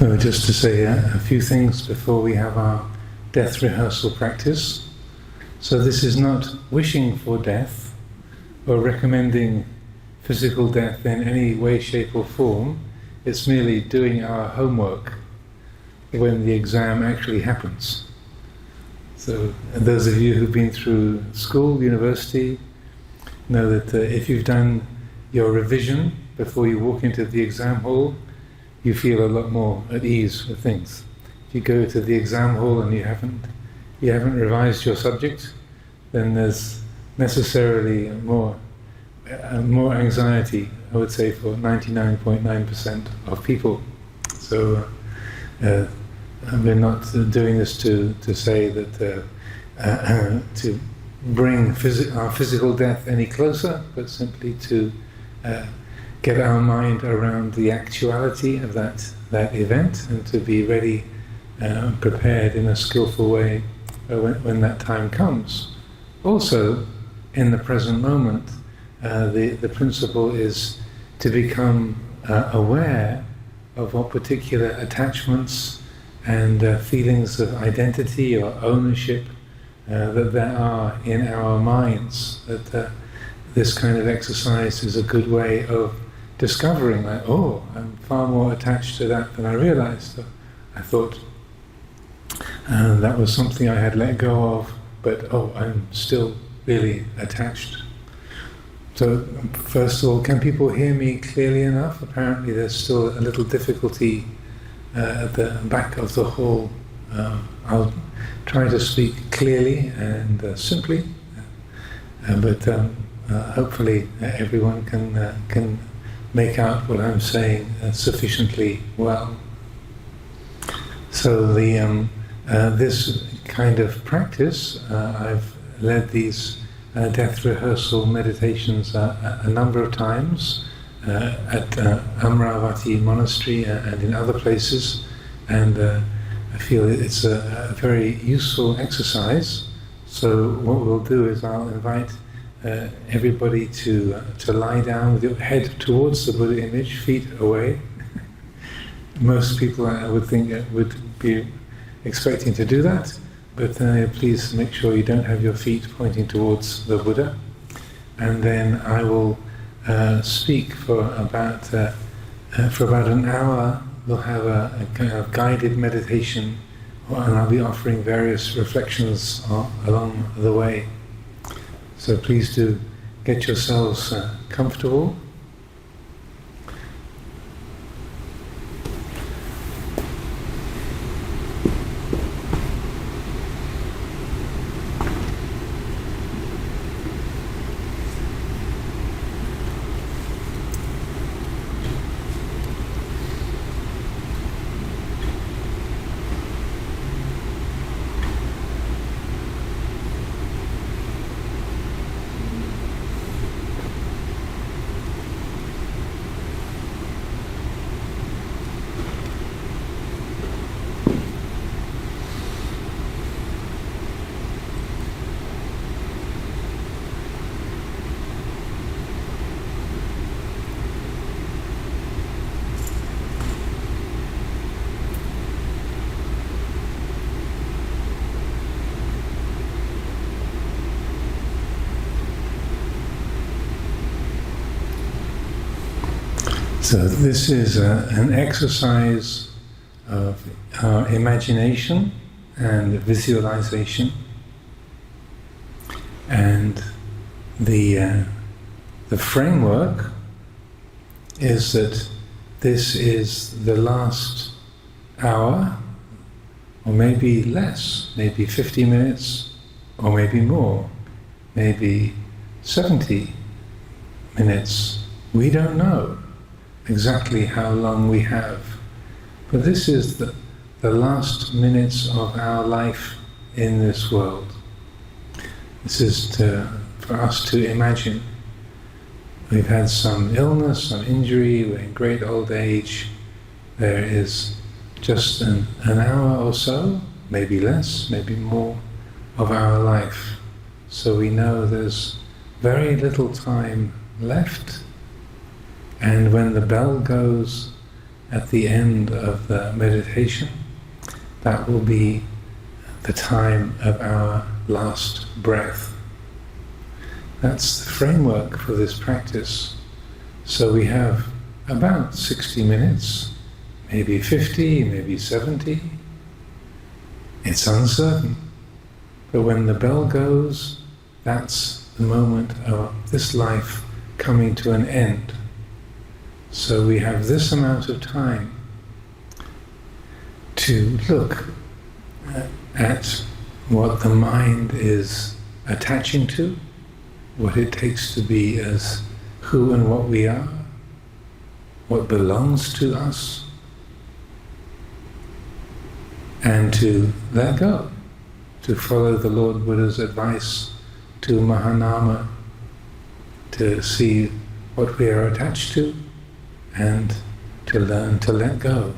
So just to say a few things before we have our death rehearsal practice. So this is not wishing for death or recommending physical death in any way, shape or form. It's merely doing our homework when the exam actually happens. So those of you who've been through school, university, know that if you've done your revision before you walk into the exam hall, you feel a lot more at ease with things. If you go to the exam hall and you haven't revised your subject, then there's necessarily more anxiety, I would say, for 99.9% of people. So we're not doing this to say that to bring our physical death any closer, but simply to get our mind around the actuality of that event and to be ready and prepared in a skillful way when that time comes. Also, in the present moment, the principle is to become aware of what particular attachments and feelings of identity or ownership that there are in our minds. That this kind of exercise is a good way of discovering that, I'm far more attached to that than I realized. So I thought that was something I had let go of, but I'm still really attached. So first of all, can people hear me clearly enough? Apparently there's still a little difficulty at the back of the hall. I'll try to speak clearly and simply, but hopefully everyone can make out what I'm saying sufficiently well. So this kind of practice, I've led these death rehearsal meditations a number of times at Amaravati Monastery and in other places, and I feel it's a very useful exercise. So what we'll do is I'll invite everybody to lie down with your head towards the Buddha image, feet away. Most people, I would think, would be expecting to do that, but please make sure you don't have your feet pointing towards the Buddha. And then I will speak for about an hour. We'll have a kind of guided meditation, and I'll be offering various reflections along the way. So please do get yourselves comfortable. So this is an exercise of our imagination and visualization, and the framework is that this is the last hour, or maybe less, maybe 50 minutes, or maybe more, maybe 70 minutes. We don't know exactly how long we have, but this is the last minutes of our life in this world. This is for us to imagine. We've had some illness, some injury, we're in great old age. There is just an hour or so, maybe less, maybe more, of our life. So we know there's very little time left, and when the bell goes, at the end of the meditation, that will be the time of our last breath. That's the framework for this practice. So we have about 60 minutes, maybe 50, maybe 70. It's uncertain. But when the bell goes, that's the moment of this life coming to an end. So we have this amount of time to look at what the mind is attaching to, what it takes to be as who and what we are, what belongs to us, and to let go, to follow the Lord Buddha's advice to Mahanama, to see what we are attached to, and to learn to let go.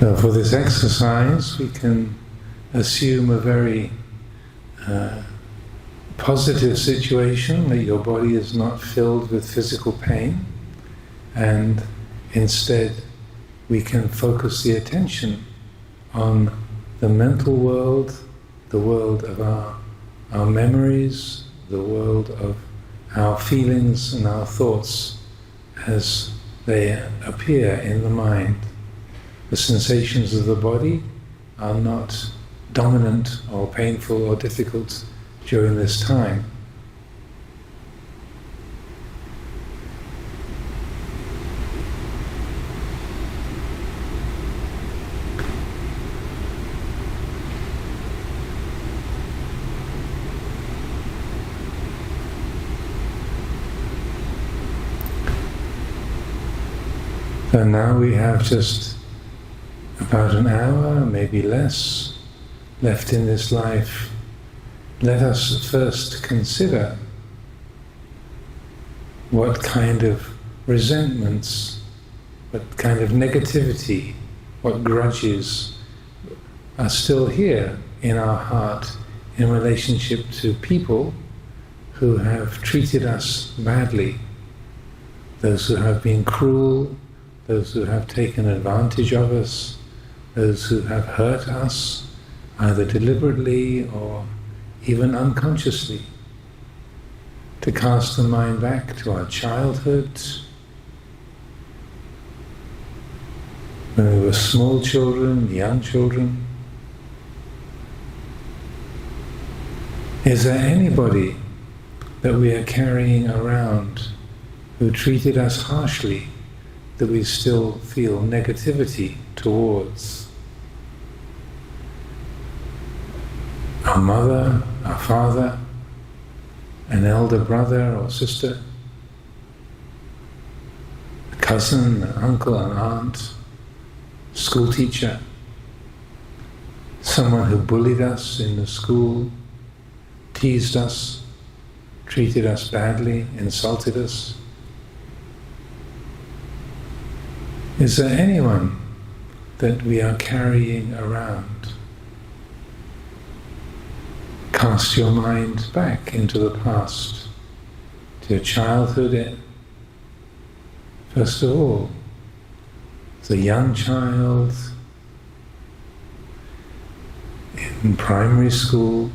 Now, for this exercise, we can assume a very positive situation, that your body is not filled with physical pain, and instead we can focus the attention on the mental world, the world of our memories, the world of our feelings and our thoughts as they appear in the mind. The sensations of the body are not dominant or painful or difficult during this time. And now we have just about an hour, maybe less, left in this life. Let us first consider what kind of resentments, what kind of negativity, what grudges are still here in our heart in relationship to people who have treated us badly, those who have been cruel, those who have taken advantage of us, those who have hurt us, either deliberately or even unconsciously. To cast the mind back to our childhood, when we were small children, young children. Is there anybody that we are carrying around who treated us harshly, that we still feel negativity towards? Our mother, our father, an elder brother or sister, a cousin, an uncle, an aunt, school teacher, someone who bullied us in the school, teased us, treated us badly, insulted us. Is there anyone that we are carrying around? Cast your mind back into the past, to your childhood. First of all, as a young child, in primary school,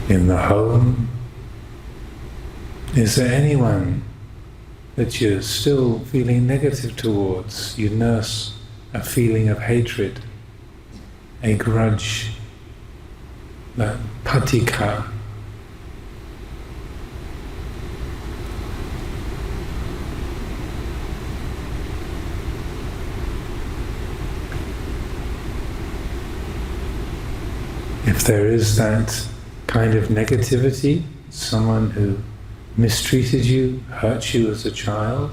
in the home. Is there anyone that you're still feeling negative towards? You nurse a feeling of hatred, a grudge, that patika. If there is that kind of negativity, someone who mistreated you, hurt you as a child,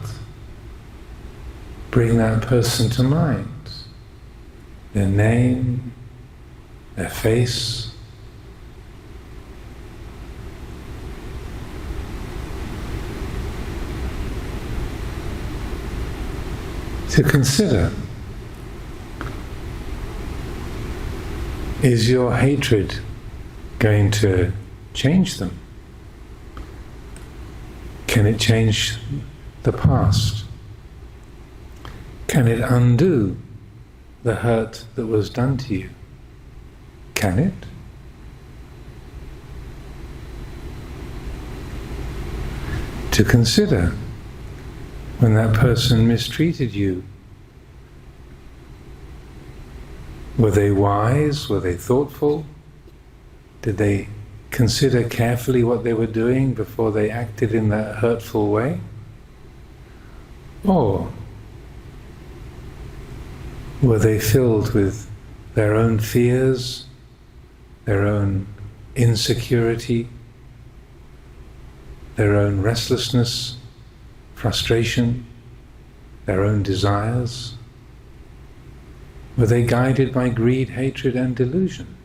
bring that person to mind, their name, their face. To consider, is your hatred going to change them? Can it change the past? Can it undo the hurt that was done to you? Can it? To consider, when that person mistreated you, were they wise? Were they thoughtful? Did they consider carefully what they were doing before they acted in that hurtful way? Or were they filled with their own fears, their own insecurity, their own restlessness, frustration, their own desires? Were they guided by greed, hatred, and delusion?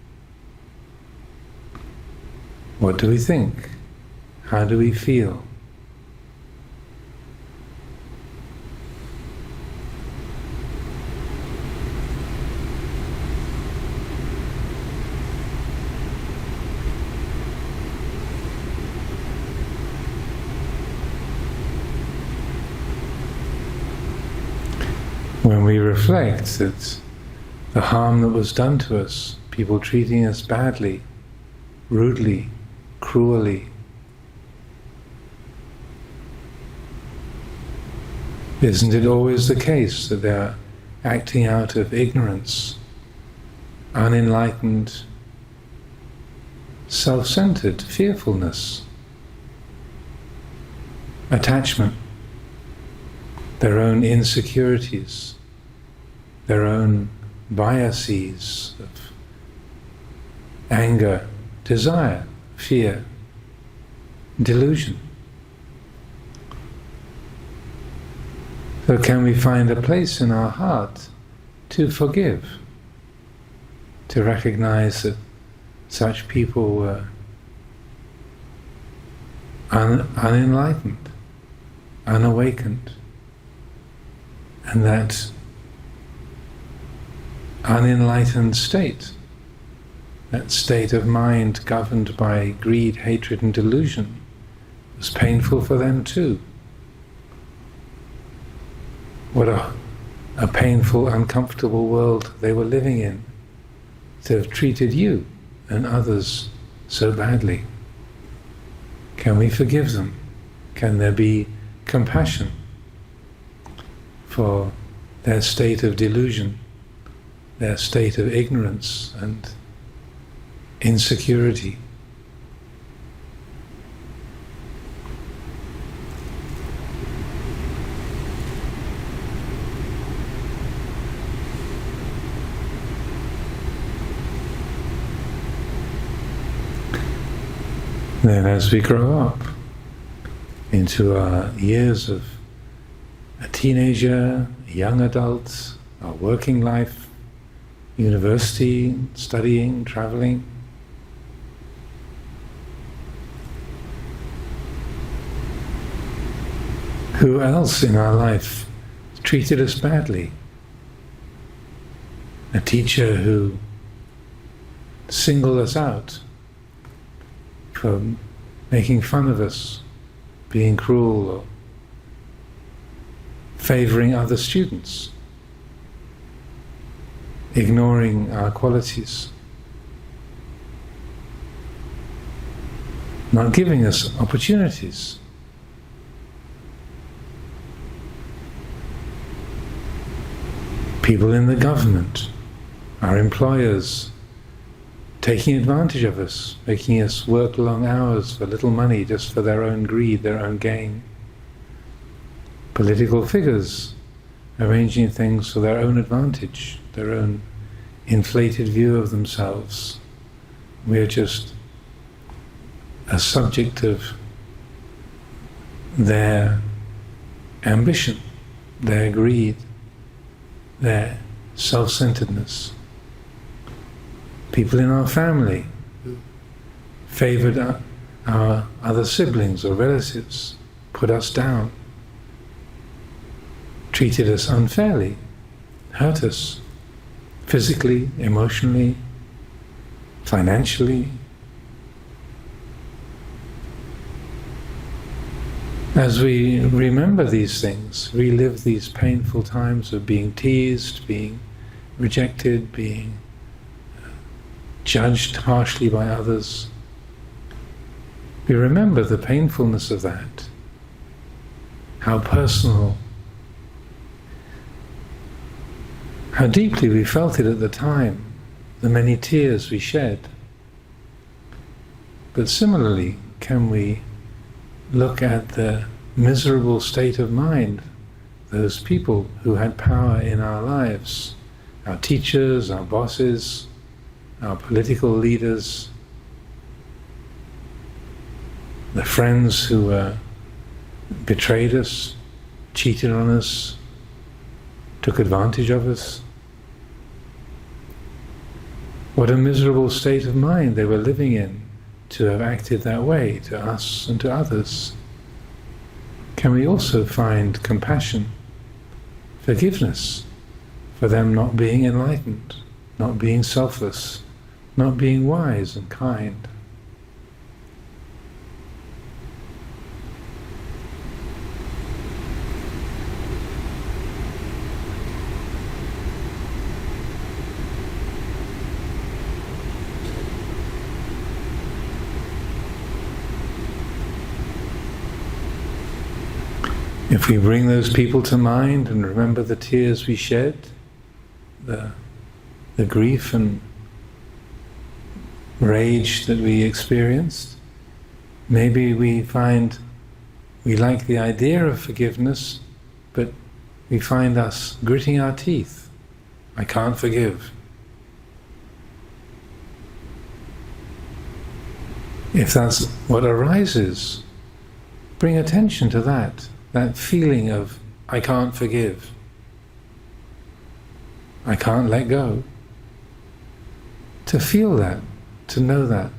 What do we think? How do we feel? When we reflect that the harm that was done to us, people treating us badly, rudely, cruelly, isn't it always the case that they're acting out of ignorance, unenlightened, self-centered fearfulness, attachment, their own insecurities, their own biases of anger, desire, fear, delusion? So can we find a place in our heart to forgive, to recognize that such people were unenlightened, unawakened, and that unenlightened state, that state of mind governed by greed, hatred, and delusion, was painful for them too. What a painful, uncomfortable world they were living in, to have treated you and others so badly. Can we forgive them? Can there be compassion for their state of delusion, their state of ignorance and insecurity? Then as we grow up into our years of a teenager, a young adult, our working life, university, studying, traveling, who else in our life treated us badly? A teacher who singled us out for making fun of us, being cruel, or favoring other students, ignoring our qualities, not giving us opportunities. People in the government, our employers, taking advantage of us, making us work long hours for little money just for their own greed, their own gain. Political figures arranging things for their own advantage, their own inflated view of themselves. We are just a subject of their ambition, their greed, their self-centeredness. people in our family who favored our other siblings or relatives, put us down, treated us unfairly, hurt us physically, emotionally, financially. As we remember these things, relive these painful times of being teased, being rejected, being judged harshly by others, we remember the painfulness of that, how personal, how deeply we felt it at the time, the many tears we shed. But similarly, can we look at the miserable state of mind, those people who had power in our lives, our teachers, our bosses, our political leaders, the friends who betrayed us, cheated on us, took advantage of us. What a miserable state of mind they were living in to have acted that way to us and to others. Can we also find compassion, forgiveness for them not being enlightened, not being selfless, not being wise and kind? If we bring those people to mind and remember the tears we shed, the grief and rage that we experienced, maybe we find we like the idea of forgiveness, but we find us gritting our teeth. I can't forgive. If that's what arises, bring attention to that feeling of, I can't forgive, I can't let go. To feel that, to know that,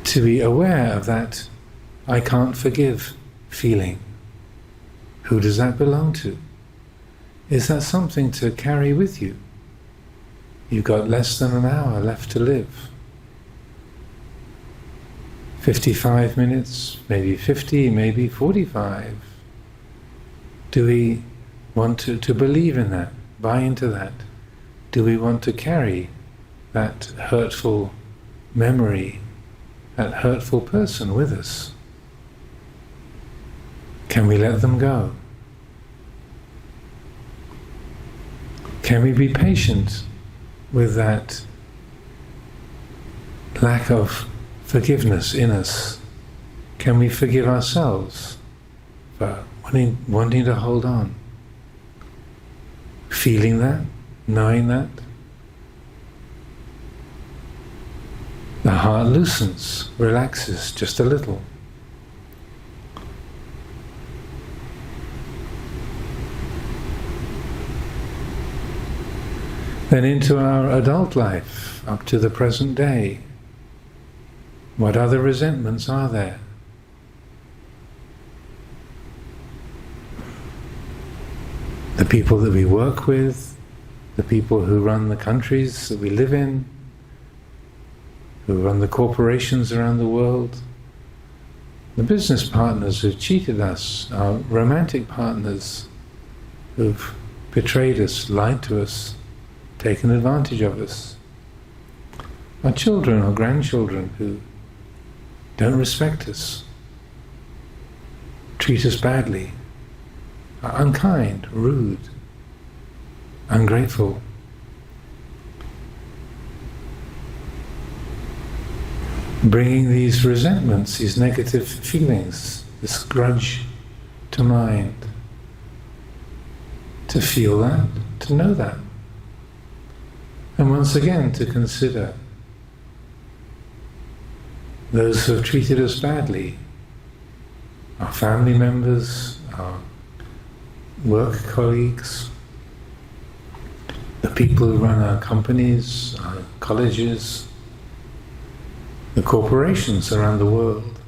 to be aware of that I can't forgive feeling. Who does that belong to? Is that something to carry with you? You've got less than an hour left to live. 55 minutes, maybe 50, maybe 45. Do we want to believe in that, buy into that? Do we want to carry that hurtful memory, that hurtful person with us? Can we let them go? Can we be patient with that lack of forgiveness in us? Can we forgive ourselves for wanting to hold on? Feeling that, knowing that, the heart loosens, relaxes just a little. Then into our adult life, up to the present day. What other resentments are there? The people that we work with, the people who run the countries that we live in, who run the corporations around the world, the business partners who've cheated us, our romantic partners who've betrayed us, lied to us, taken advantage of us, our children or grandchildren who don't respect us, treat us badly, are unkind, rude, ungrateful. Bringing these resentments, these negative feelings, this grudge to mind, to feel that, to know that. And once again to consider those who have treated us badly, our family members, our work colleagues, the people who run our companies, our colleges, the corporations around the world.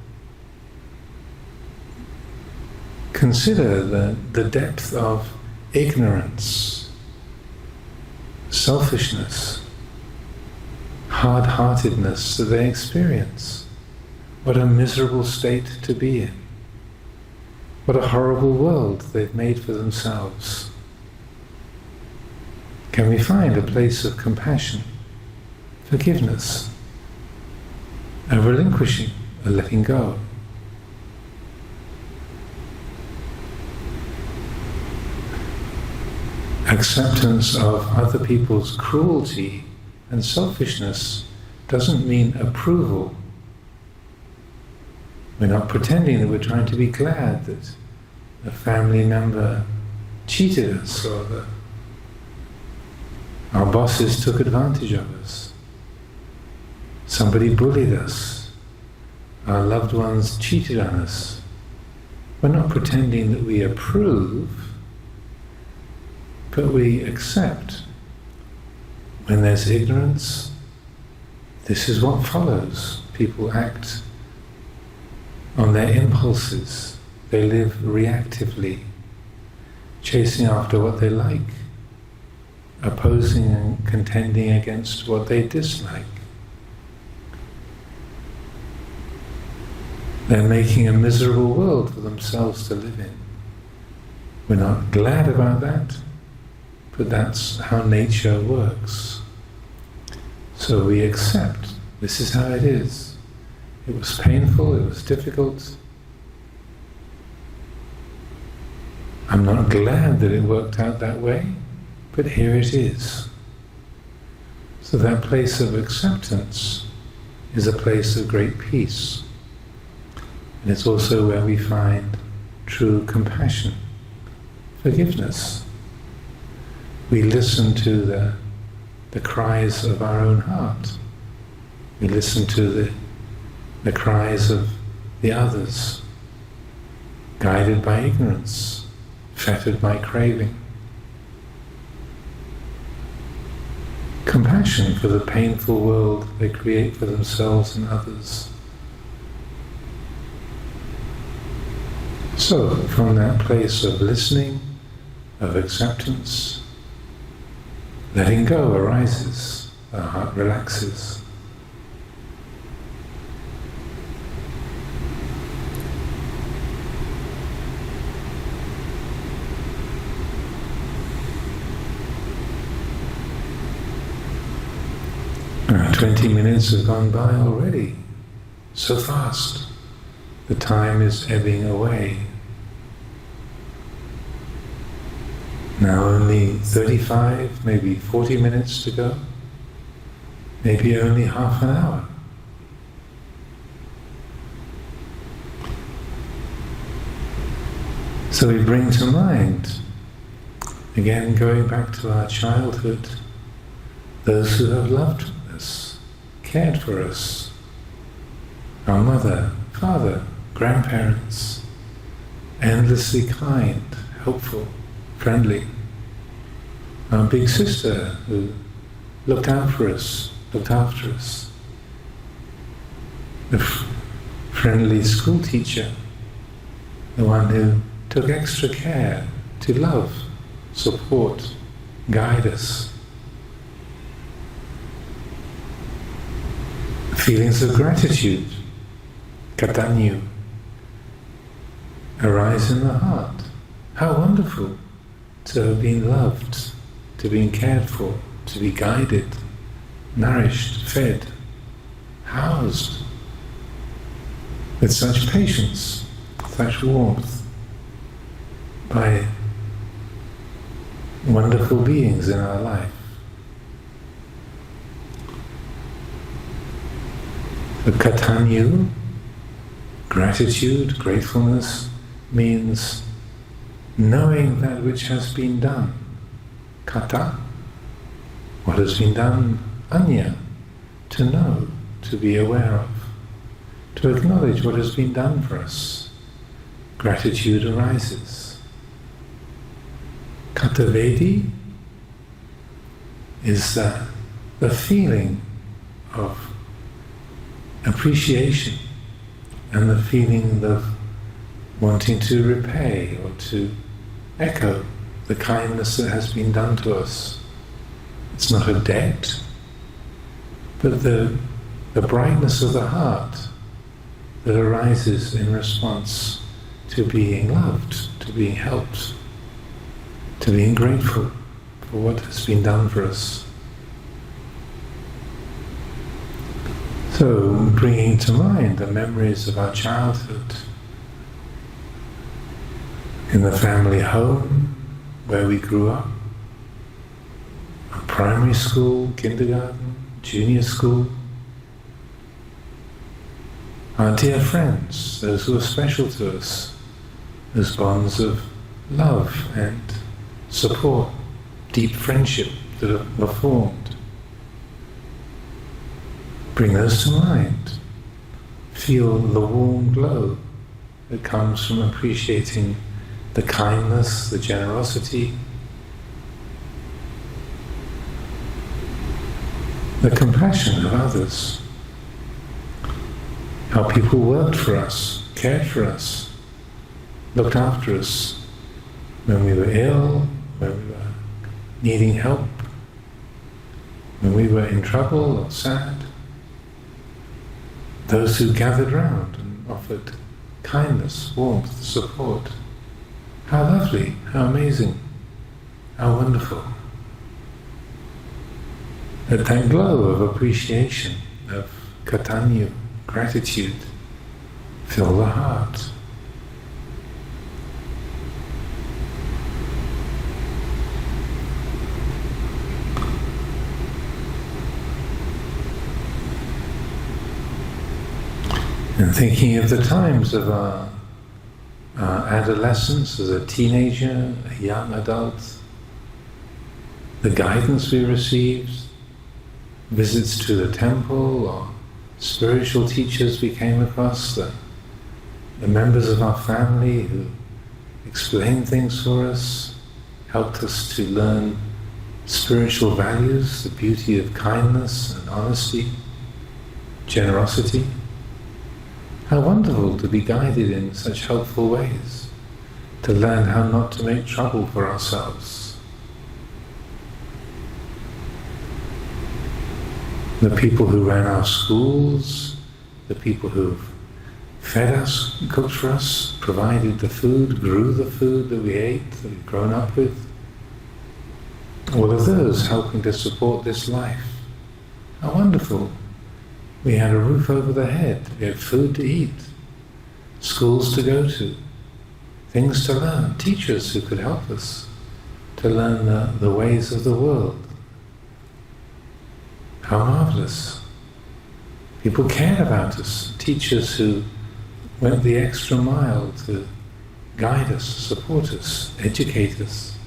Consider the depth of ignorance, selfishness, hard-heartedness that they experience. What a miserable state to be in. What a horrible world they've made for themselves. Can we find a place of compassion, forgiveness, a relinquishing, a letting go? Acceptance of other people's cruelty and selfishness doesn't mean approval. We're not pretending that we're trying to be glad that a family member cheated us or that our bosses took advantage of us. Somebody bullied us. Our loved ones cheated on us. We're not pretending that we approve, but we accept. When there's ignorance, this is what follows. People act on their impulses. They live reactively, chasing after what they like, opposing and contending against what they dislike. They're making a miserable world for themselves to live in. We're not glad about that, but that's how nature works. So we accept, this is how it is. It was painful, it was difficult. I'm not glad that it worked out that way, but here it is. So that place of acceptance is a place of great peace. And it's also where we find true compassion, forgiveness. We listen to the cries of our own heart. We listen to the cries of the others, guided by ignorance, fettered by craving. Compassion for the painful world they create for themselves and others. So, from that place of listening, of acceptance, letting go arises, our heart relaxes. Around 20 minutes have gone by already, so fast. The time is ebbing away. Now only 35, maybe 40 minutes to go. Maybe only half an hour. So we bring to mind, again going back to our childhood, those who have loved us, cared for us, our mother, father, grandparents, endlessly kind, helpful, friendly. Our big sister who looked out for us, looked after us. The friendly school teacher, the one who took extra care to love, support, guide us. Feelings of gratitude, katanyu, arise in the heart. How wonderful to have been loved, to be cared for, to be guided, nourished, fed, housed with such patience, such warmth by wonderful beings in our life. The katanyu, gratitude, gratefulness, means knowing that which has been done. Kata, what has been done, anya, to know, to be aware of, to acknowledge what has been done for us. Gratitude arises. Katavedi, is the feeling of appreciation and the feeling of wanting to repay or to echo the kindness that has been done to us. It's not a debt, but the brightness of the heart that arises in response to being loved, to being helped, to being grateful for what has been done for us. So, bringing to mind the memories of our childhood, in the family home where we grew up, our primary school, kindergarten, junior school, our dear friends, those who are special to us, those bonds of love and support, deep friendship that were formed. Bring those to mind. Feel the warm glow that comes from appreciating the kindness, the generosity, the compassion of others. How people worked for us, cared for us, looked after us when we were ill, when we were needing help, when we were in trouble or sad. Those who gathered round and offered kindness, warmth, support. How lovely, how amazing, how wonderful. Let that glow of appreciation, of katanyu, gratitude, fill the heart. And thinking of the times of our adolescence, as a teenager, a young adult, the guidance we received, visits to the temple, or spiritual teachers we came across, the members of our family who explained things for us, helped us to learn spiritual values, the beauty of kindness and honesty, generosity. How wonderful to be guided in such helpful ways, to learn how not to make trouble for ourselves. The people who ran our schools, the people who've fed us, cooked for us, provided the food, grew the food that we ate, that we've grown up with. All of those helping to support this life. How wonderful. We had a roof over the head, we had food to eat, schools to go to, things to learn, teachers who could help us to learn the ways of the world. How marvelous. People cared about us, teachers who went the extra mile to guide us, support us, educate us.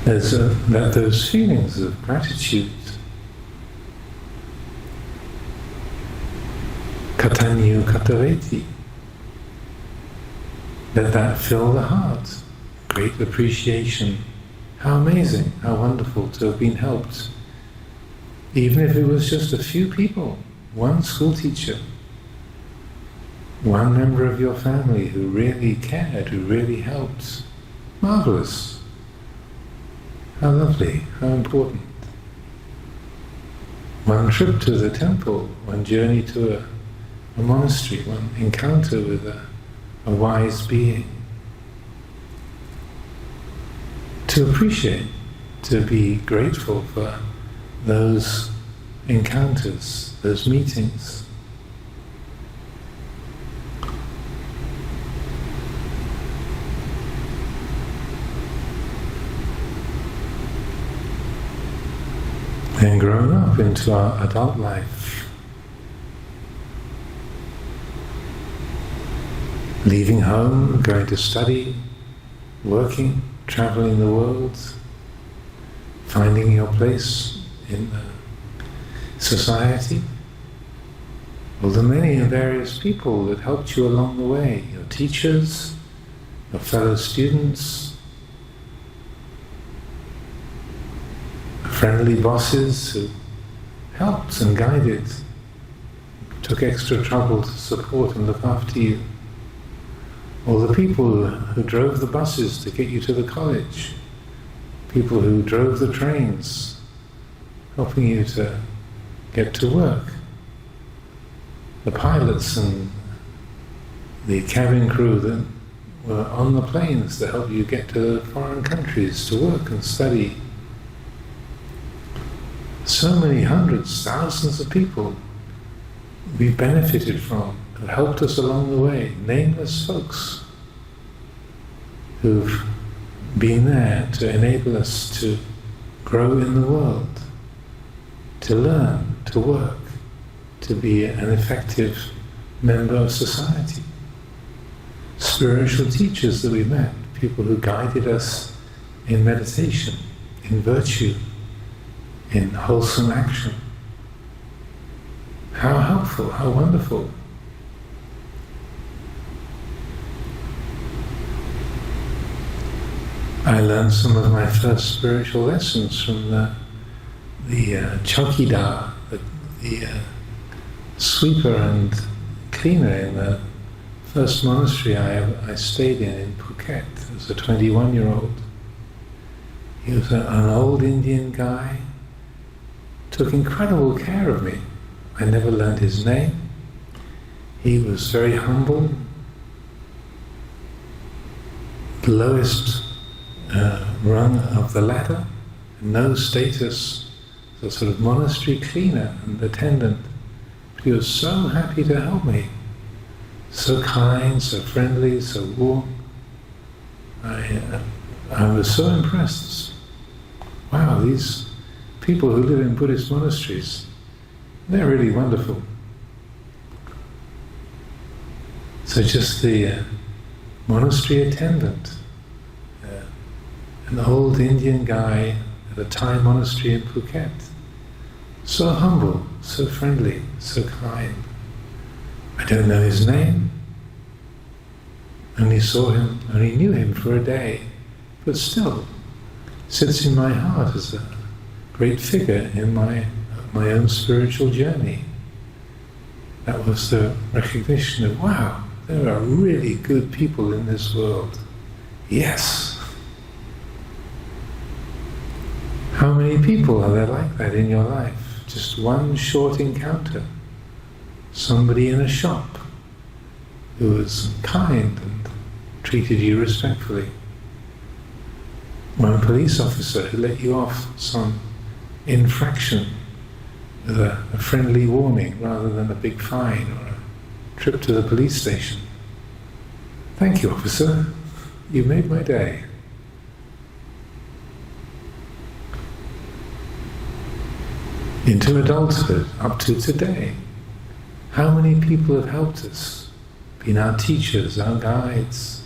There's those feelings of gratitude, katanyu katareti, let that fill the heart, great appreciation. How amazing, how wonderful to have been helped. Even if it was just a few people, one school teacher, one member of your family who really cared, who really helped. Marvelous. How lovely, how important. One trip to the temple, one journey to a monastery, one encounter with a wise being. To appreciate, to be grateful for those encounters, those meetings. Then growing up into our adult life, leaving home, going to study, working, traveling the world, finding your place in society. Well, the many and various people that helped you along the way, your teachers, your fellow students, friendly bosses who helped and guided, took extra trouble to support and look after you, or the people who drove the buses to get you to the college, people who drove the trains, helping you to get to work, the pilots and the cabin crew that were on the planes to help you get to foreign countries to work and study. So many hundreds, thousands of people we benefited from, who helped us along the way, nameless folks who've been there to enable us to grow in the world, to learn, to work, to be an effective member of society. Spiritual teachers that we met, people who guided us in meditation, in virtue, in wholesome action. How helpful, how wonderful. I learned some of my first spiritual lessons from the chowkidar, the sweeper and cleaner in the first monastery I stayed in Phuket as a 21-year-old. He was an old Indian guy, took incredible care of me. I never learned his name. He was very humble, the lowest rung of the ladder, no status, a sort of monastery cleaner and attendant. But he was so happy to help me, so kind, so friendly, so warm. I was so impressed. Wow, these people who live in Buddhist monasteries, they're really wonderful. So just the monastery attendant, an old Indian guy at a Thai monastery in Phuket, so humble, so friendly, so kind. I don't know his name, only saw him, only knew him for a day, but still sits in my heart as a great figure in my own spiritual journey. That was the recognition of, wow, there are really good people in this world. Yes. How many people are there like that in your life? Just one short encounter. Somebody in a shop who was kind and treated you respectfully. One police officer who let you off some infraction with a friendly warning rather than a big fine or a trip to the police station. Thank you, officer. You made my day. Into adulthood, up to today, how many people have helped us, been our teachers, our guides,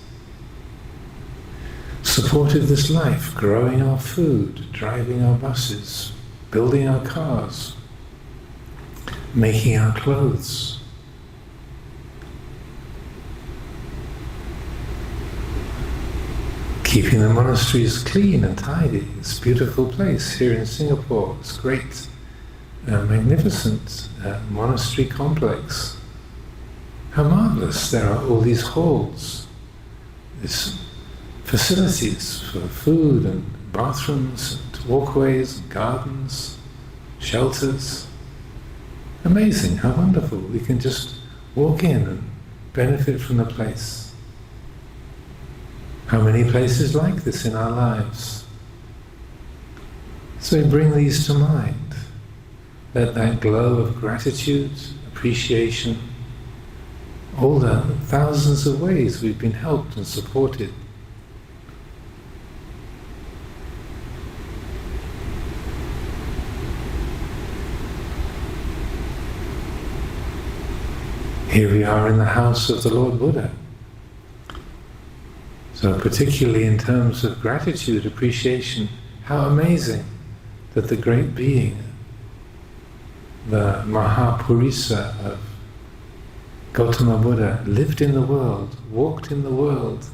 supported this life, growing our food, driving our buses, building our cars, making our clothes. Keeping the monasteries clean and tidy. This beautiful place here in Singapore, it's great. Magnificent monastery complex. How marvelous! There are all these halls, these facilities for food and bathrooms and walkways and gardens, shelters. Amazing, how wonderful. We can just walk in and benefit from the place. How many places like this in our lives? So we bring these to mind. Let that glow of gratitude, appreciation, all the thousands of ways we've been helped and supported. Here we are in the house of the Lord Buddha. So particularly in terms of gratitude, appreciation, how amazing that the great being, the Mahapurisa of Gautama Buddha, lived in the world, walked in the world,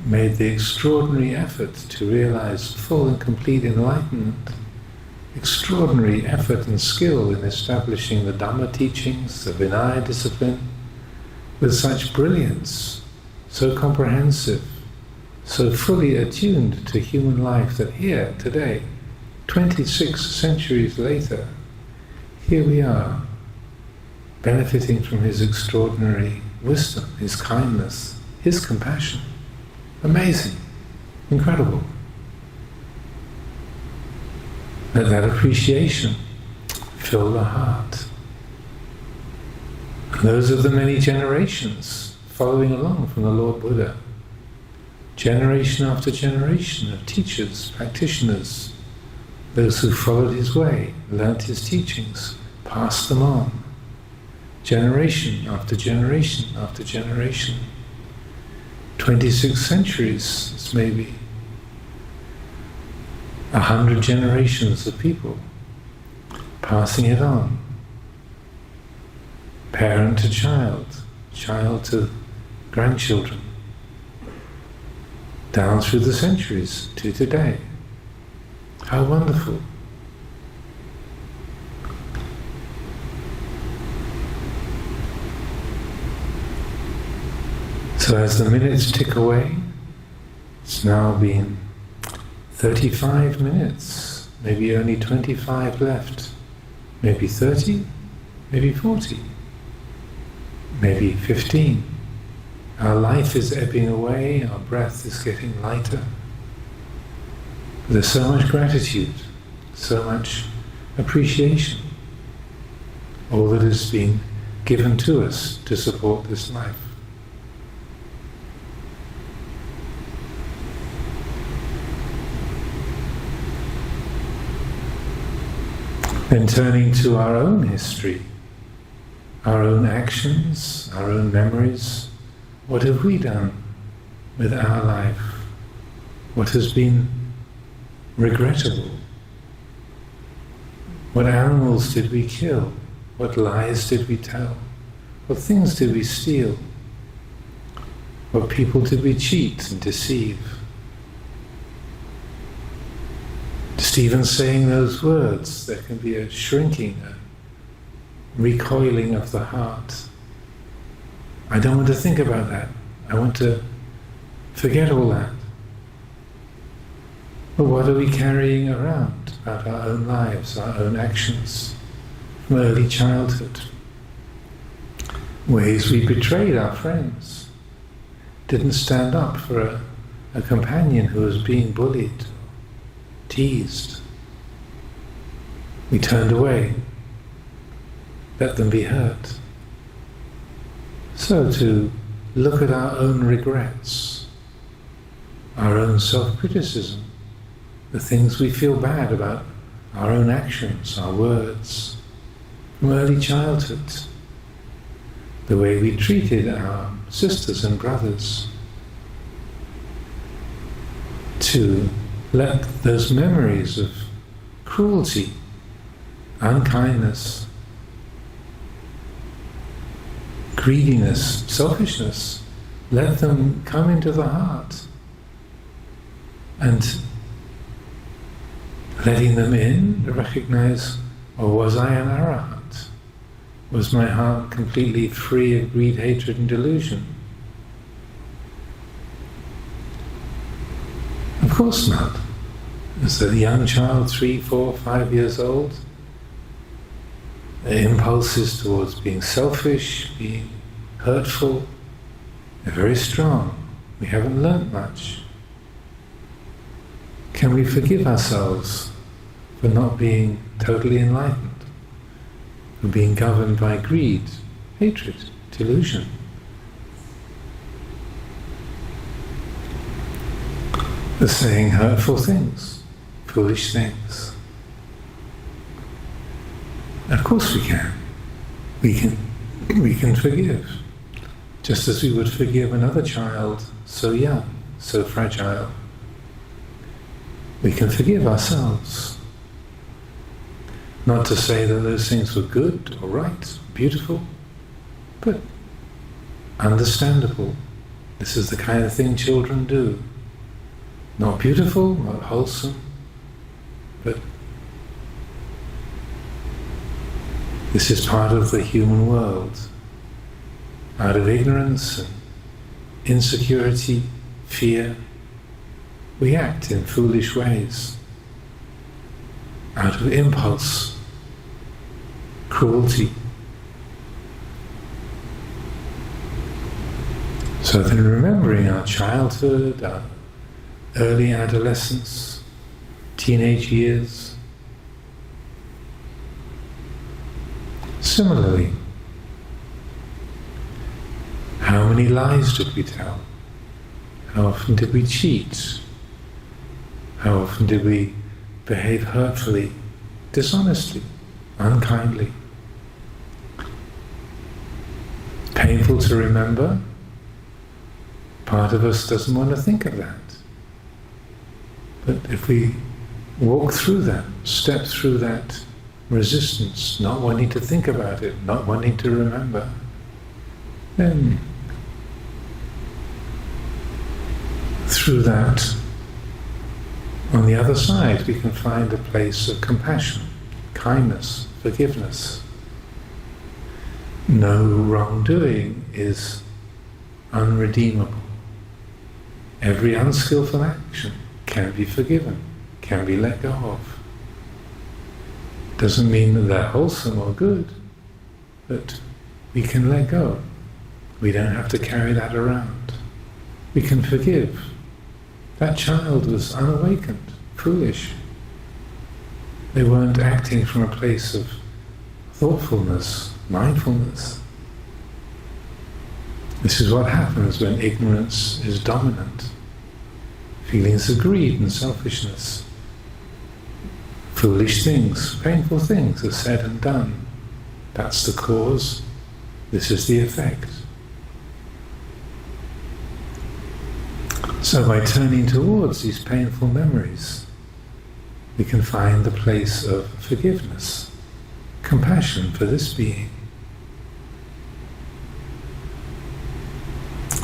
made the extraordinary effort to realize full and complete enlightenment, extraordinary effort and skill in establishing the Dhamma teachings, the Vinaya discipline, with such brilliance, so comprehensive, so fully attuned to human life that here, today, 26 centuries later, here we are, benefiting from his extraordinary wisdom, his kindness, his compassion. Amazing, incredible. Let that appreciation fill the heart. And those are the many generations following along from the Lord Buddha. Generation after generation of teachers, practitioners, those who followed his way, learnt his teachings, passed them on. Generation after generation after generation. 26 centuries, it's maybe 100 generations of people passing it on. Parent to child, child to grandchildren, down through the centuries to today. How wonderful. So as the minutes tick away, it's now been 35 minutes, maybe only 25 left, maybe 30, maybe 40, maybe 15. Our life is ebbing away, our breath is getting lighter. There's so much gratitude, so much appreciation, all that has been given to us to support this life. Then turning to our own history, our own actions, our own memories, what have we done with our life? What has been regrettable? What animals did we kill? What lies did we tell? What things did we steal? What people did we cheat and deceive? Just even saying those words, there can be a shrinking, a recoiling of the heart. I don't want to think about that. I want to forget all that. But what are we carrying around about our own lives, our own actions from early childhood? Ways we betrayed our friends, didn't stand up for a companion who was being bullied, teased. We turned away, let them be hurt. So to look at our own regrets, our own self-criticism, the things we feel bad about our own actions, our words, from early childhood, the way we treated our sisters and brothers, to let those memories of cruelty, unkindness, greediness, selfishness, let them come into the heart, and letting them in, to recognize, or was I an arahant? Was my heart completely free of greed, hatred and delusion? Of course not. As a young child, 3, 4, 5 years old, the impulses towards being selfish, being hurtful, they're very strong. We haven't learnt much. Can we forgive ourselves for not being totally enlightened, for being governed by greed, hatred, delusion? For saying hurtful things, foolish things. Of course we can. We can forgive. Just as we would forgive another child so young, so fragile. We can forgive ourselves. Not to say that those things were good or right, beautiful, but understandable, This is the kind of thing children do. Not beautiful, not wholesome, but this is part of the human world. Out of ignorance and insecurity, fear, we act in foolish ways. Out of impulse, cruelty. So then remembering our childhood, our early adolescence, teenage years. Similarly, how many lies did we tell? How often did we cheat? How often did we behave hurtfully, dishonestly, unkindly? Painful to remember. Part of us doesn't want to think of that. But if we walk through that, step through that resistance, not wanting to think about it, not wanting to remember, then through that, on the other side, we can find a place of compassion, kindness, forgiveness. No wrongdoing is unredeemable. Every unskillful action can be forgiven, can be let go of. Doesn't mean that they're wholesome or good, but we can let go. We don't have to carry that around. We can forgive. That child was unawakened, foolish. They weren't acting from a place of thoughtfulness, mindfulness. This is what happens when ignorance is dominant. Feelings of greed and selfishness. Foolish things, painful things are said and done. That's the cause. This is the effect. So by turning towards these painful memories, we can find the place of forgiveness, compassion for this being.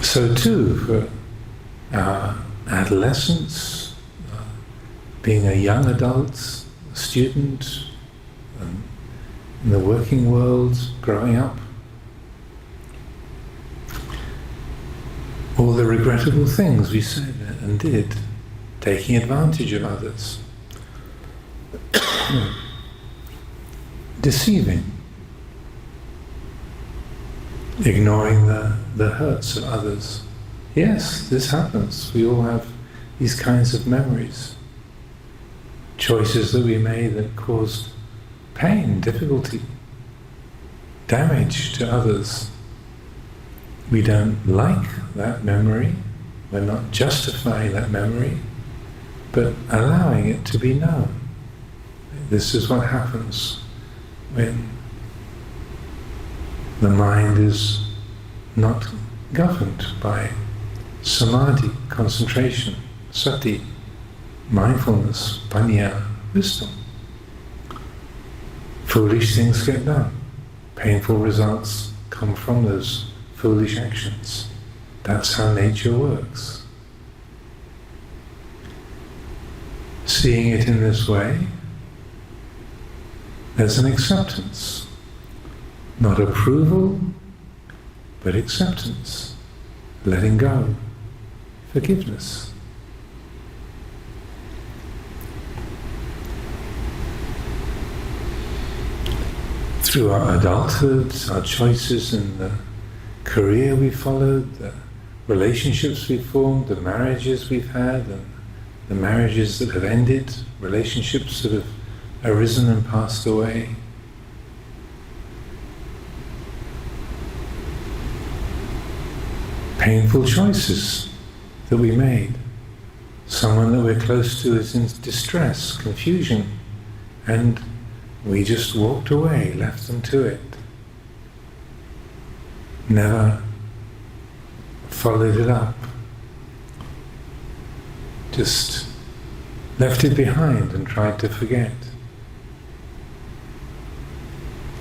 So too, for our adolescence, being a young adult, a student, in the working world, growing up, all the regrettable things we said and did, taking advantage of others, deceiving, ignoring the hurts of others. Yes, this happens. We all have these kinds of memories. Choices that we made that caused pain, difficulty, damage to others. We don't like that memory. We're not justifying that memory, but allowing it to be known. This is what happens when the mind is not governed by samadhi, concentration, sati, mindfulness, panya, wisdom. Foolish things get done. Painful results come from those foolish actions. That's how nature works. Seeing it in this way, there's an acceptance. Not approval, but acceptance. Letting go. Forgiveness. Through our adulthood, our choices in the career we followed, the relationships we formed, the marriages we've had, and the marriages that have ended, relationships that have arisen and passed away. Painful choices that we made. Someone that we're close to is in distress, confusion, and we just walked away, left them to it. Never followed it up. Just left it behind and tried to forget.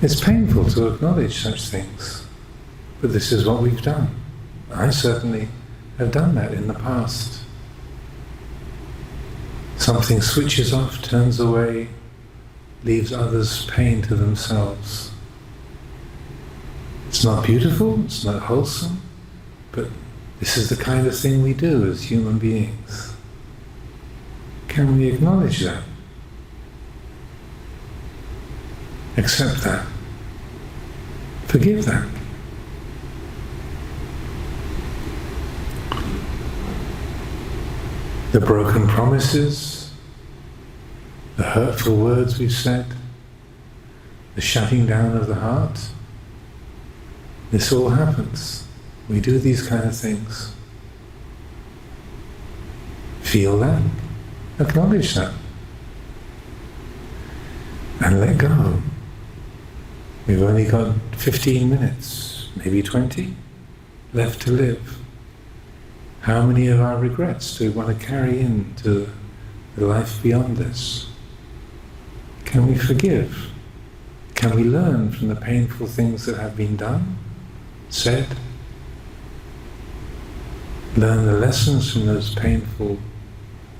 It's painful to acknowledge such things, but this is what we've done. I certainly have done that in the past. Something switches off, turns away, leaves others pain to themselves. It's not beautiful, it's not wholesome, but this is the kind of thing we do as human beings. Can we acknowledge that? Accept that. Forgive that. The broken promises, the hurtful words we've said, the shutting down of the heart, this all happens. We do these kind of things. Feel that, acknowledge that, and let go. We've only got 15 minutes, maybe 20, left to live. How many of our regrets do we want to carry into the life beyond this? Can we forgive? Can we learn from the painful things that have been done, said? Learn the lessons from those painful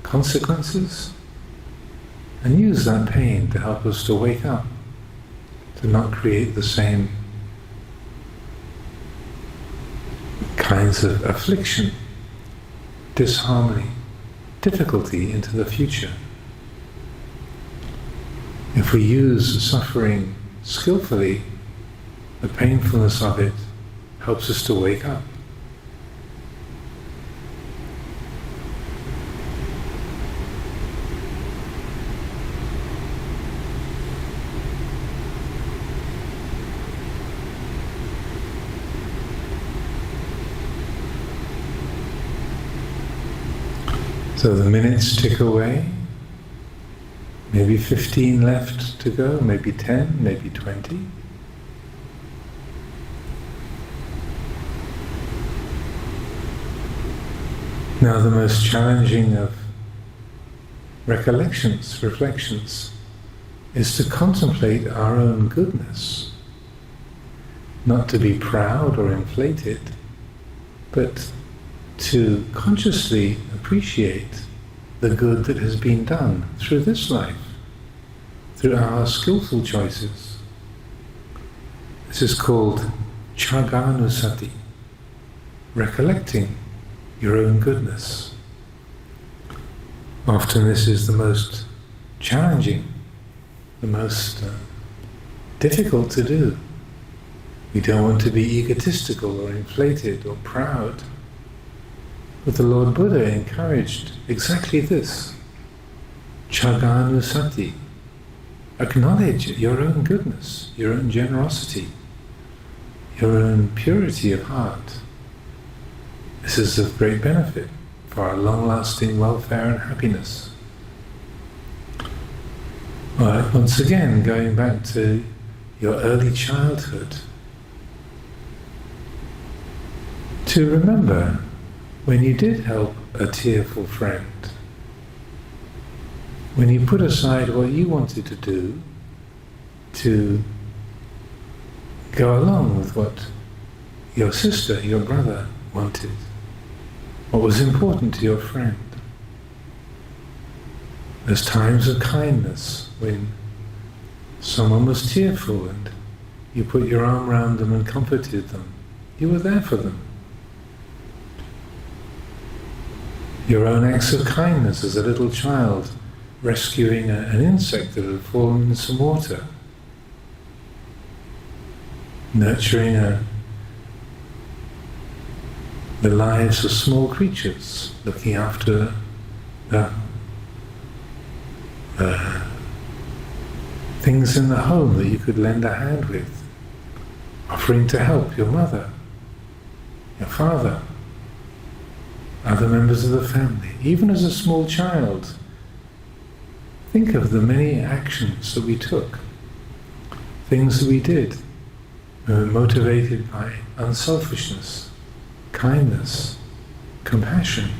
consequences and use that pain to help us to wake up, to not create the same kinds of affliction, disharmony, difficulty into the future. If we use suffering skillfully, the painfulness of it helps us to wake up. So the minutes tick away, maybe 15 left to go, maybe 10, maybe 20. Now the most challenging of recollections, reflections, is to contemplate our own goodness. Not to be proud or inflated, but to consciously appreciate the good that has been done through this life, through our skillful choices. This is called Chaganusati, recollecting your own goodness. Often this is the most challenging, the most difficult to do. We don't want to be egotistical or inflated or proud. But the Lord Buddha encouraged exactly this. Chaganusati. Acknowledge your own goodness, your own generosity, your own purity of heart. This is of great benefit for our long-lasting welfare and happiness. Alright, once again, going back to your early childhood, to remember when you did help a tearful friend, when you put aside what you wanted to do to go along with what your sister, your brother wanted, what was important to your friend. There's times of kindness when someone was tearful and you put your arm around them and comforted them. You were there for them. Your own acts of kindness as a little child, rescuing an insect that had fallen in some water, nurturing the lives of small creatures, looking after the things in the home that you could lend a hand with, offering to help your mother, your father, other members of the family. Even as a small child, think of the many actions that we took, things that we did, motivated by unselfishness, kindness, compassion.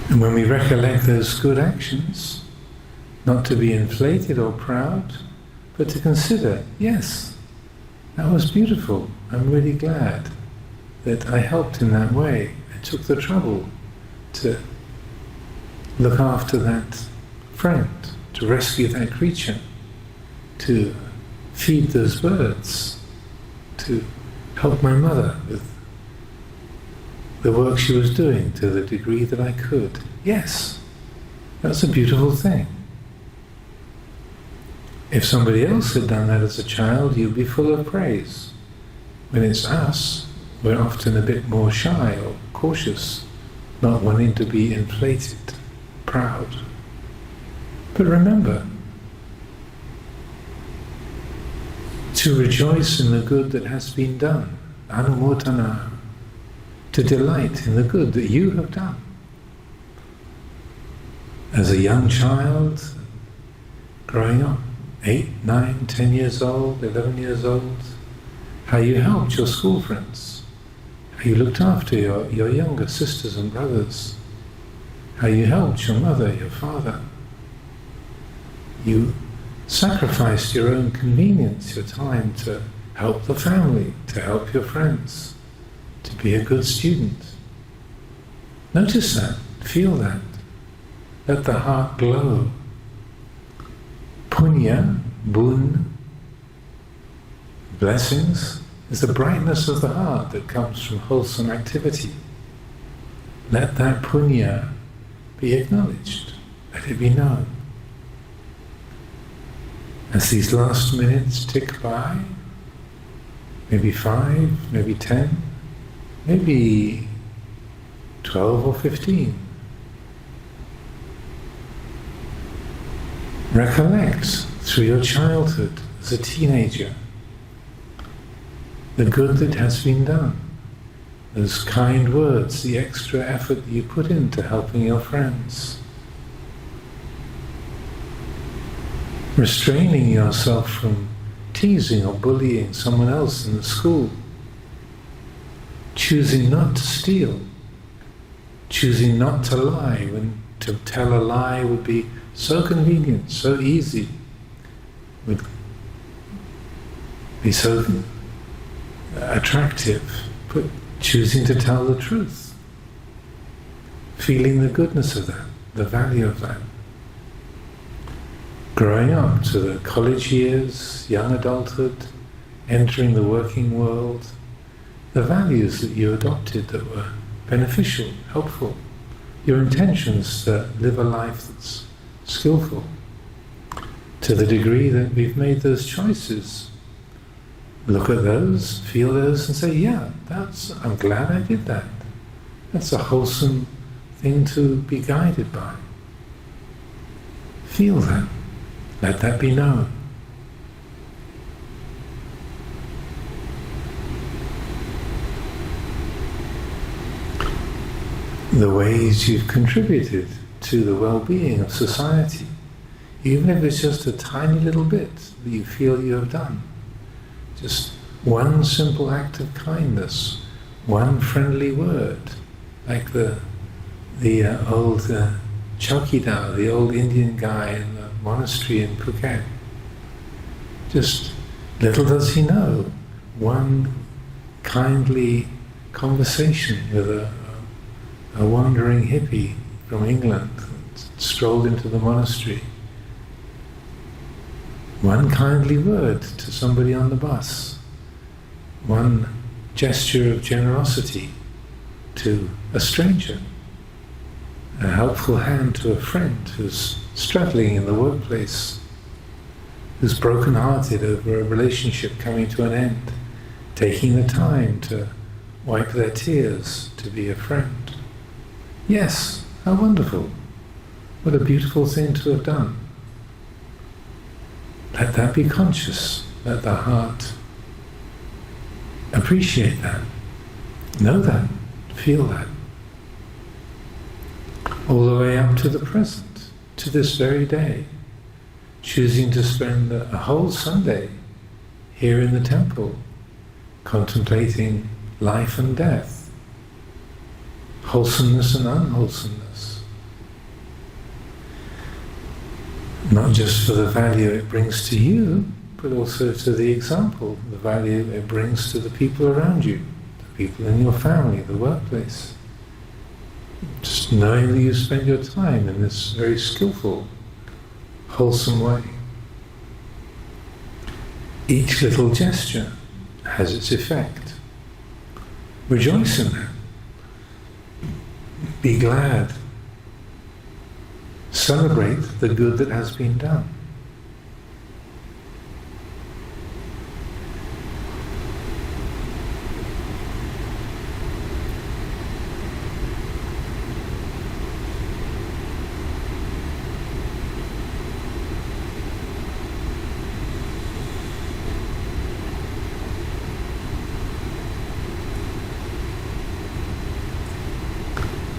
And when we recollect those good actions, not to be inflated or proud, but to consider, yes, That was beautiful. I'm really glad that I helped in that way. I took the trouble to look after that friend, to rescue that creature, to feed those birds, to help my mother with the work she was doing to the degree that I could. Yes, that's a beautiful thing. If somebody else had done that as a child, you'd be full of praise. When it's us, we're often a bit more shy or cautious, not wanting to be inflated, proud. But remember, to rejoice in the good that has been done, anumodana, to delight in the good that you have done. As a young child, growing up, 8, 9, 10 years old, 11 years old, how you helped your school friends, how you looked after your younger sisters and brothers, how you helped your mother, your father. You sacrificed your own convenience, your time to help the family, to help your friends, to be a good student. Notice that, feel that. Let the heart glow. Punya, boon, blessings, is the brightness of the heart that comes from wholesome activity. Let that punya be acknowledged, let it be known. As these last minutes tick by, maybe 5, maybe 10, maybe 12 or 15, recollect through your childhood as a teenager the good that has been done, those kind words, the extra effort that you put into helping your friends, restraining yourself from teasing or bullying someone else in the school, choosing not to steal, choosing not to lie when to tell a lie would be so convenient, so easy, would be so attractive, but choosing to tell the truth, feeling the goodness of that, the value of that. Growing up to the college years, young adulthood, entering the working world, the values that you adopted that were beneficial, helpful, your intentions to live a life that's skillful, to the degree that we've made those choices. Look at those, feel those, and say, yeah, I'm glad I did that. That's a wholesome thing to be guided by. Feel that. Let that be known. The ways you've contributed to the well-being of society, even if it's just a tiny little bit that you feel you have done. Just one simple act of kindness, one friendly word, like the old Chowkidar, the old Indian guy in the monastery in Phuket. Just little does he know, one kindly conversation with a wandering hippie from England that strolled into the monastery. One kindly word to somebody on the bus. One gesture of generosity to a stranger. A helpful hand to a friend who's struggling in the workplace, who's broken-hearted over a relationship coming to an end, taking the time to wipe their tears to be a friend. Yes, how wonderful. What a beautiful thing to have done. Let that be conscious. Let the heart appreciate that. Know that. Feel that. All the way up to the present, to this very day, choosing to spend a whole Sunday here in the temple, contemplating life and death, wholesomeness and unwholesomeness. Not just for the value it brings to you, but also to the example, the value it brings to the people around you, the people in your family, the workplace. Just knowing that you spend your time in this very skillful, wholesome way. Each little gesture has its effect. Rejoice in that. Be glad. Celebrate the good that has been done.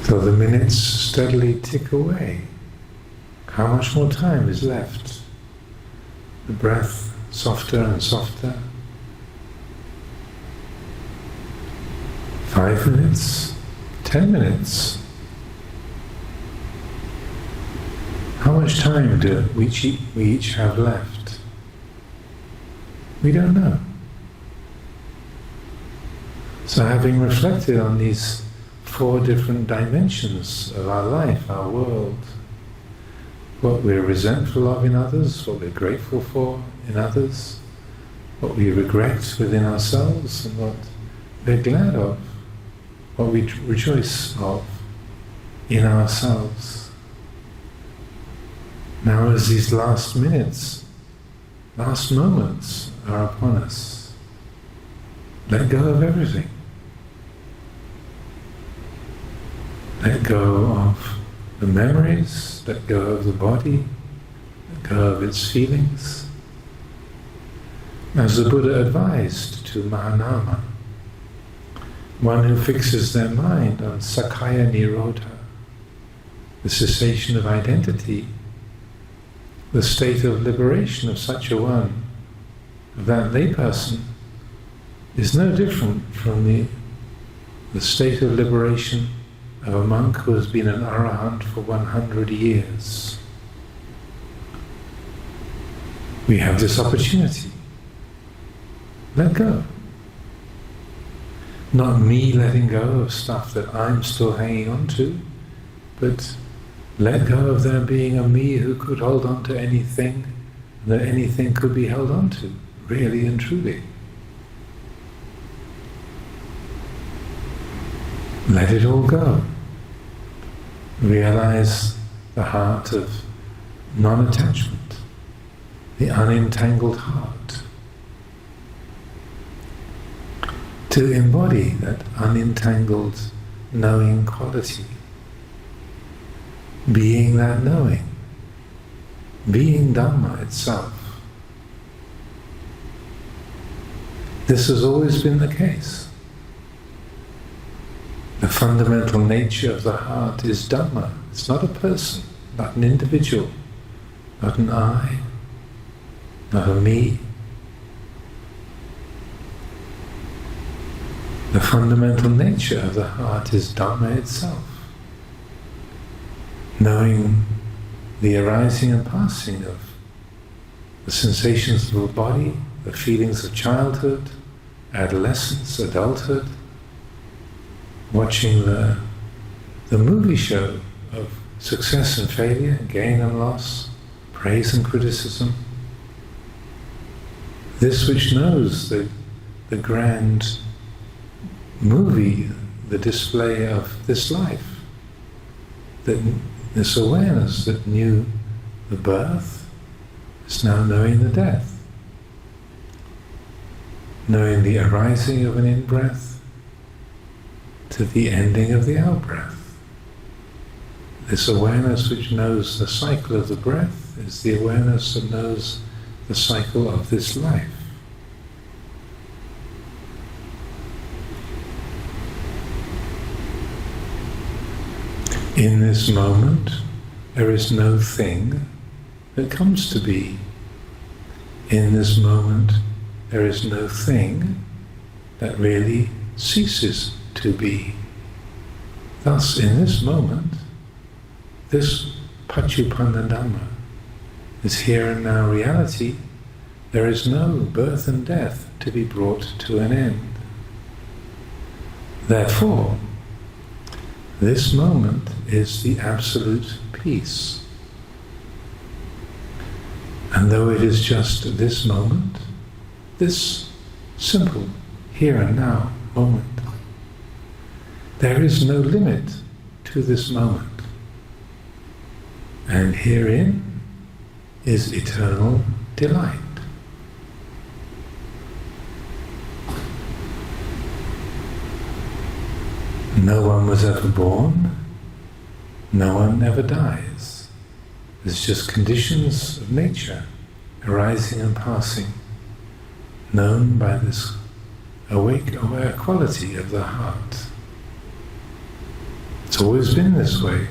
So the minutes steadily tick away. How much more time is left? The breath softer and softer. 5 minutes, 10 minutes. How much time do we each have left? We don't know. So having reflected on these 4 different dimensions of our life, our world, what we're resentful of in others, what we're grateful for in others, what we regret within ourselves, and what we're glad of, what we rejoice of in ourselves. Now as these last minutes, last moments are upon us, let go of everything. Let go of the memories, let go of the body, let go of its feelings. As the Buddha advised to Mahanama, one who fixes their mind on Sakkaya Nirodha, the cessation of identity, the state of liberation of such a one, of that layperson, is no different from the state of liberation of a monk who has been an arahant for 100 years. We have this opportunity. Let go. Not me letting go of stuff that I'm still hanging on to, but let go of there being a me who could hold on to anything, and that anything could be held on to, really and truly. Let it all go. Realize the heart of non-attachment, the unentangled heart. To embody that unentangled knowing quality, being that knowing, being Dhamma itself. This has always been the case. The fundamental nature of the heart is Dhamma. It's not a person, not an individual, not an I, not a me. The fundamental nature of the heart is Dhamma itself. Knowing the arising and passing of the sensations of the body, the feelings of childhood, adolescence, adulthood, watching the movie show of success and failure, gain and loss, praise and criticism. This which knows the grand movie, the display of this life, that this awareness that knew the birth is now knowing the death, knowing the arising of an in-breath to the ending of the out-breath. This awareness which knows the cycle of the breath is the awareness that knows the cycle of this life. In this moment, there is no thing that comes to be. In this moment, there is no thing that really ceases to be. Thus, in this moment, this Paccuppanna Dhamma, this here and now reality, There is no birth and death to be brought to an end. Therefore, this moment is the absolute peace. And though it is just this moment, this simple here and now moment, there is no limit to this moment. And herein is eternal delight. No one was ever born, no one ever dies. There's just conditions of nature arising and passing, known by this awake, aware quality of the heart. It's always been this way.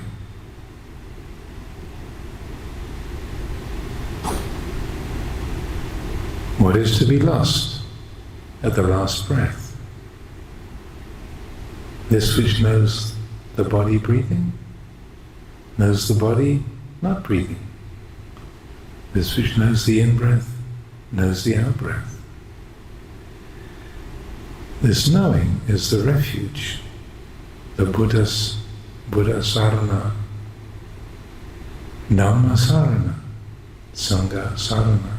What is to be lost at the last breath? This which knows the body breathing, knows the body not breathing. This which knows the in-breath, knows the out-breath. This knowing is the refuge, the Buddha Sarana, Dhamma Sarana, Sangha Sarana.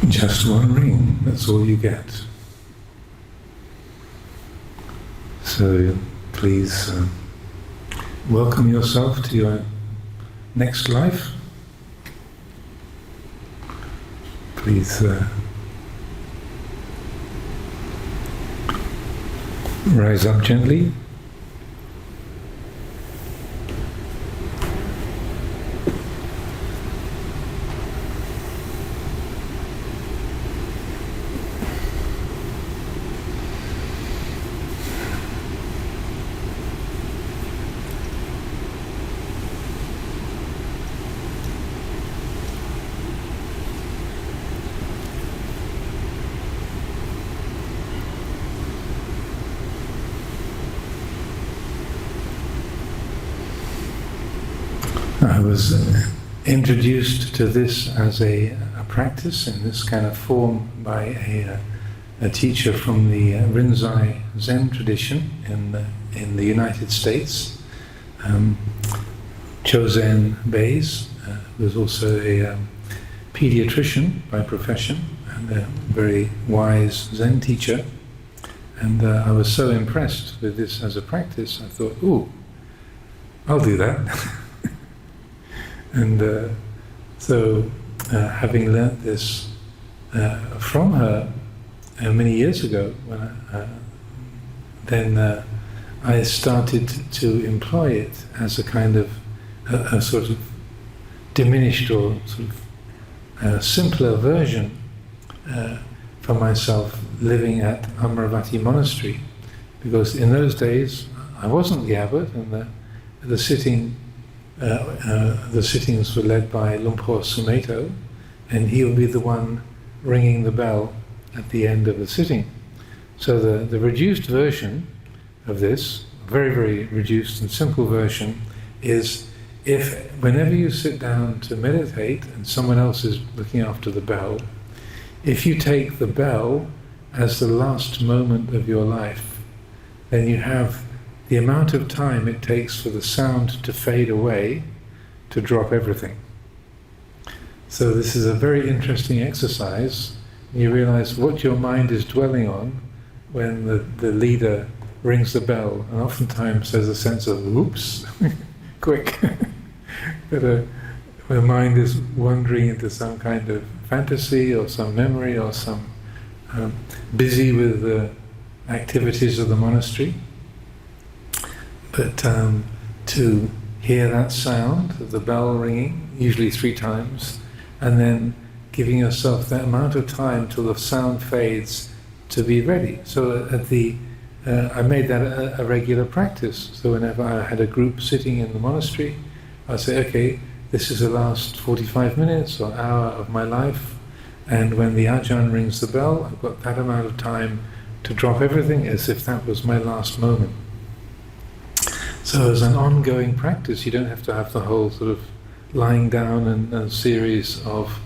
Just one ring, that's all you get. So please welcome yourself to your next life. Please rise up gently. I was introduced to this as a practice in this kind of form by a teacher from the Rinzai Zen tradition in the United States, Chozen Bays, who was also a pediatrician by profession and a very wise Zen teacher. And I was so impressed with this as a practice, I thought, ooh, I'll do that. And so, having learnt this from her many years ago, when then I started to employ it as a kind of a sort of diminished or sort of simpler version for myself living at Amaravati Monastery, because in those days I wasn't the abbot, and the sittings were led by Lumpur Sumeto, and he would be the one ringing the bell at the end of the sitting. So the reduced version of this, very, very reduced and simple version, is if whenever you sit down to meditate and someone else is looking after the bell, if you take the bell as the last moment of your life, then you have the amount of time it takes for the sound to fade away to drop everything. So this is a very interesting exercise. You realize what your mind is dwelling on when the leader rings the bell, and oftentimes there's a sense of, oops, quick. But when the mind is wandering into some kind of fantasy or some memory or some busy with the activities of the monastery. But to hear that sound of the bell ringing, usually 3 times, and then giving yourself that amount of time till the sound fades to be ready. So I made that a regular practice. So whenever I had a group sitting in the monastery, I'd say, okay, this is the last 45 minutes or hour of my life, and when the Ajahn rings the bell, I've got that amount of time to drop everything as if that was my last moment. So as an ongoing practice, you don't have to have the whole sort of lying down and a series of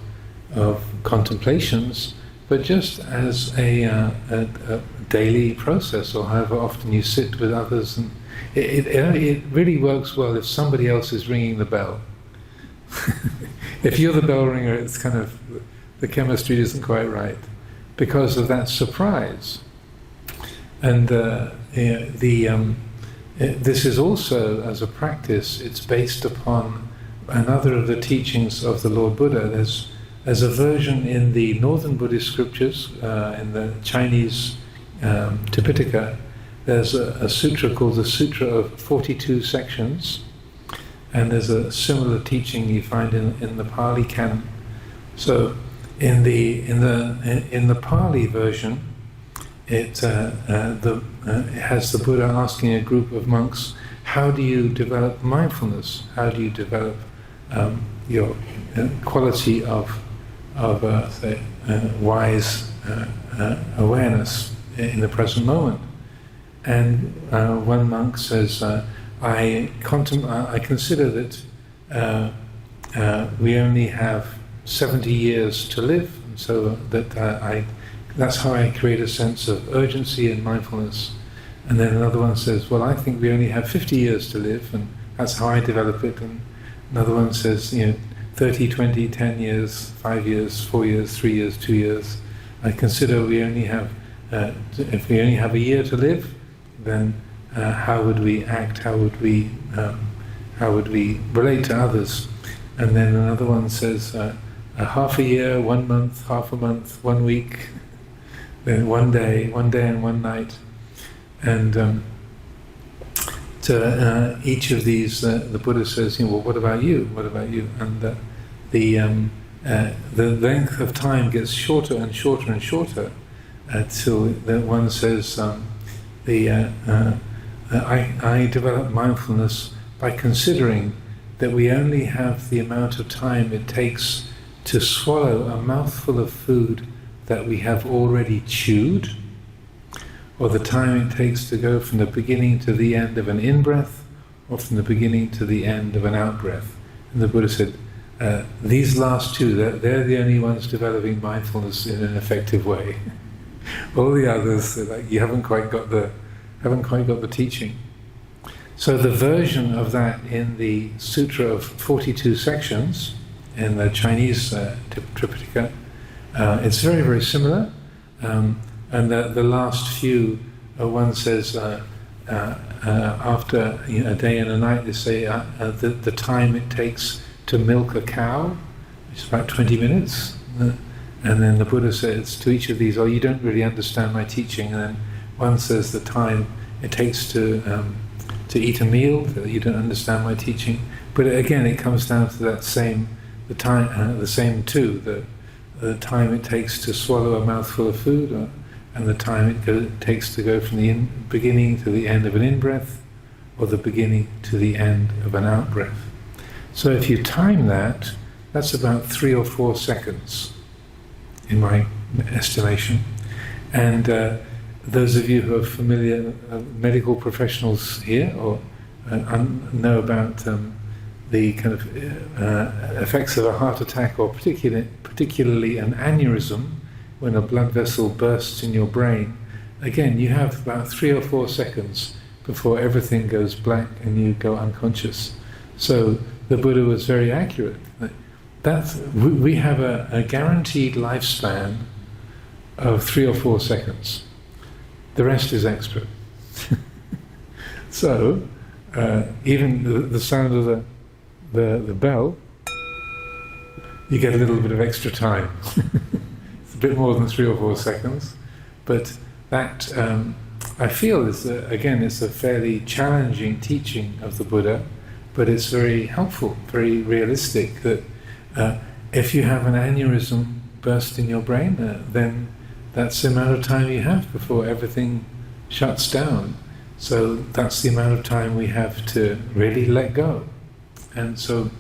contemplations, but just as a daily process, or however often you sit with others. And it really works well if somebody else is ringing the bell. If you're the bell ringer, it's kind of, the chemistry isn't quite right, because of that surprise. And this is also, as a practice, it's based upon another of the teachings of the Lord Buddha. There's a version in the northern Buddhist scriptures, in the Chinese Tipitaka. There's a sutra called the Sutra of 42 Sections, and there's a similar teaching you find in the Pali canon. So in the Pali version, it has the Buddha asking a group of monks, how do you develop mindfulness? How do you develop your quality of say, wise awareness in the present moment? And one monk says, I consider that we only have 70 years to live, and so that that's how I create a sense of urgency and mindfulness. And then another one says, well, I think we only have 50 years to live, and that's how I develop it. And another one says, 30, 20, 10 years, 5 years, 4 years, 3 years, 2 years. I consider we only have, if we only have a year to live, then how would we act? How would we relate to others? And then another one says, half a year, 1 month, half a month, 1 week, then 1 day and 1 night. And to each of these, the Buddha says, well, what about you? What about you? And the length of time gets shorter and shorter and shorter, till the one says, I develop mindfulness by considering that we only have the amount of time it takes to swallow a mouthful of food that we have already chewed, or the time it takes to go from the beginning to the end of an in-breath, or from the beginning to the end of an out-breath. And the Buddha said, these last two, they're the only ones developing mindfulness in an effective way. All the others, like, you haven't quite got the teaching. So the version of that in the Sutra of 42 Sections, in the Chinese Tripitaka, it's very, very similar. And the last few, one says, after a day and a night, they say the time it takes to milk a cow is about 20 minutes. And then the Buddha says to each of these, oh, you don't really understand my teaching. And then one says the time it takes to eat a meal, that you don't understand my teaching. But again, it comes down to that same, the time it takes to swallow a mouthful of food, and the time it takes to go from the beginning to the end of an in-breath, or the beginning to the end of an out-breath. So if you time that, that's about 3 or 4 seconds, in my estimation. And those of you who are familiar, medical professionals here, or know about the kind of effects of a heart attack, or particularly an aneurysm, when a blood vessel bursts in your brain, again, you have about 3 or 4 seconds before everything goes black and you go unconscious. So the Buddha was very accurate. We have a guaranteed lifespan of 3 or 4 seconds. The rest is extra. So even the sound of the bell, you get a little bit of extra time. It's a bit more than 3 or 4 seconds, but that I feel is again, it's a fairly challenging teaching of the Buddha, but it's very helpful, very realistic. That if you have an aneurysm burst in your brain, then that's the amount of time you have before everything shuts down. So that's the amount of time we have to really let go. And so,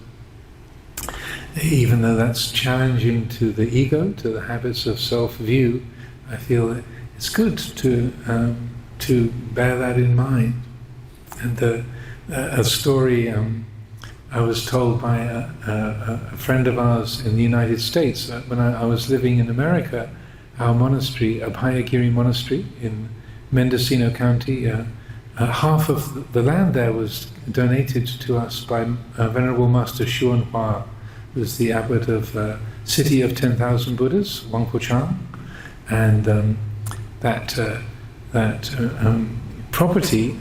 even though that's challenging to the ego, to the habits of self-view, I feel that it's good to bear that in mind. And a story I was told by a friend of ours in the United States, when I was living in America, our monastery, Abhayagiri Monastery in Mendocino County, half of the land there was donated to us by Venerable Master Xuan Hua, who was the abbot of City of 10,000 Buddhas, Wangpo-Chang, and that property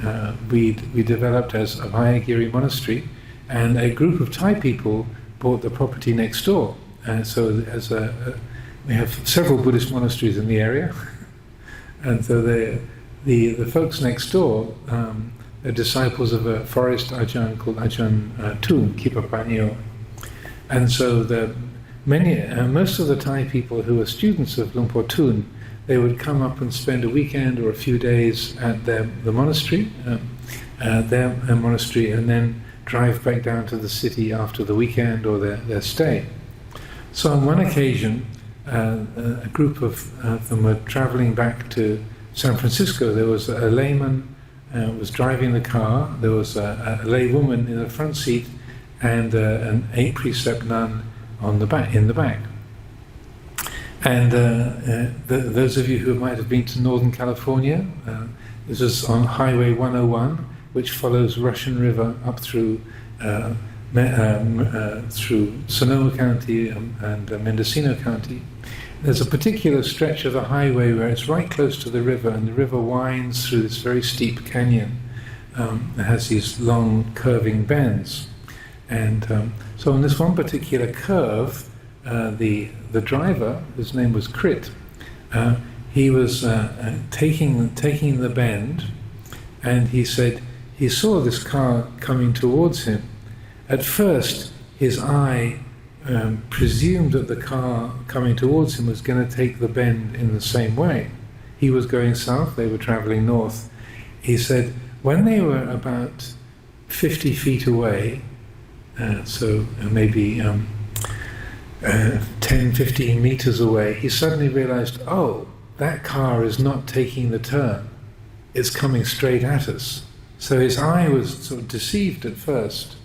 we developed as Abhayagiri Monastery, and a group of Thai people bought the property next door. So we have several Buddhist monasteries in the area, and so the folks next door are disciples of a forest Ajahn called Ajahn Tum Kipapanyo. And so most of the Thai people who were students of Luang Por Thun, they would come up and spend a weekend or a few days at the monastery, their monastery, and then drive back down to the city after the weekend or their stay. So on one occasion, a group of them were traveling back to San Francisco. There was a layman was driving the car, there was a lay woman in the front seat, and an 8-precept nun in the back. And those of you who might have been to Northern California, this is on Highway 101, which follows Russian River up through Sonoma County and Mendocino County. There's a particular stretch of the highway where it's right close to the river, and the river winds through this very steep canyon. It has these long curving bends. And so on this one particular curve, the driver, whose name was Krit, he was taking the bend, and he said he saw this car coming towards him. At first, his eye presumed that the car coming towards him was going to take the bend in the same way. He was going south, they were travelling north. He said when they were about 50 feet away, so maybe 10, 15 meters away, he suddenly realized, oh, that car is not taking the turn. It's coming straight at us. So his eye was sort of deceived at first.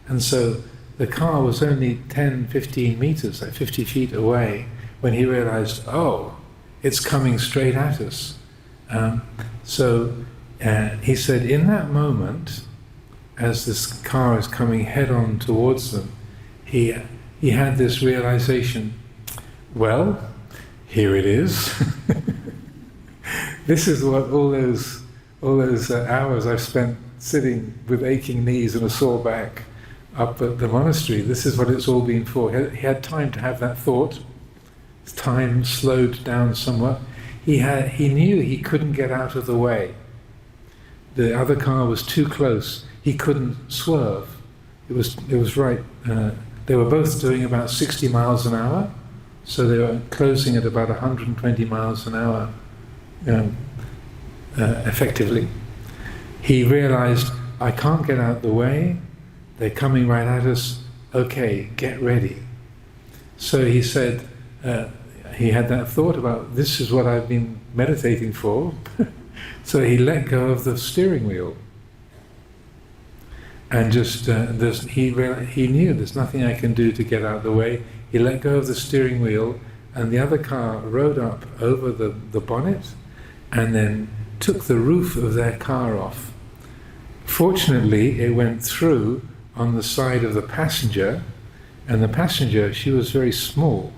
And so the car was only 10, 15 meters, like 50 feet away, when he realized, oh, it's coming straight at us. He said, in that moment, as this car is coming head-on towards them, he had this realization, well, here it is. This is what all those hours I've spent sitting with aching knees and a sore back up at the monastery, this is what it's all been for. He had time to have that thought. His time slowed down somewhat. He knew he couldn't get out of the way. the other car was too close. He couldn't swerve. It was right. They were both doing about 60 miles an hour, so they were closing at about 120 miles an hour effectively. He realized, I can't get out the way, they're coming right at us, okay, get ready. So he said, he had that thought about, this is what I've been meditating for. So he let go of the steering wheel. And just, he knew there's nothing I can do to get out of the way. He let go of the steering wheel, and the other car rode up over the bonnet and then took the roof of their car off. Fortunately, it went through on the side of the passenger, and the passenger, she was very small.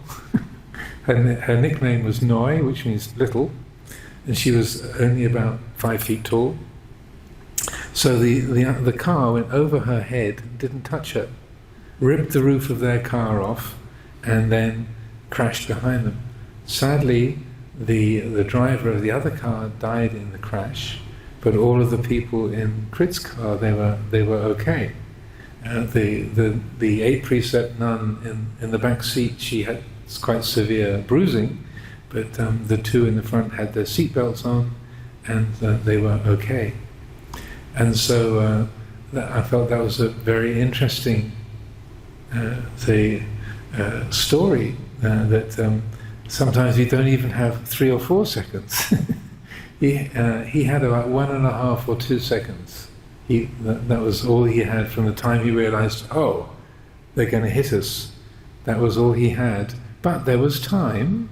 Her nickname was Noi, which means little, and she was only about 5 feet tall. So the car went over her head, didn't touch her, ripped the roof of their car off, and then crashed behind them. Sadly, the driver of the other car died in the crash, but all of the people in Krit's car, they were okay. The 8 precept nun in the back seat, she had quite severe bruising, but the 2 in the front had their seatbelts on, and they were okay. And so I felt that was a very interesting story, that sometimes you don't even have 3 or 4 seconds. He had about 1.5 or 2 seconds. That was all he had from the time he realized, oh, they're going to hit us. That was all he had. But there was time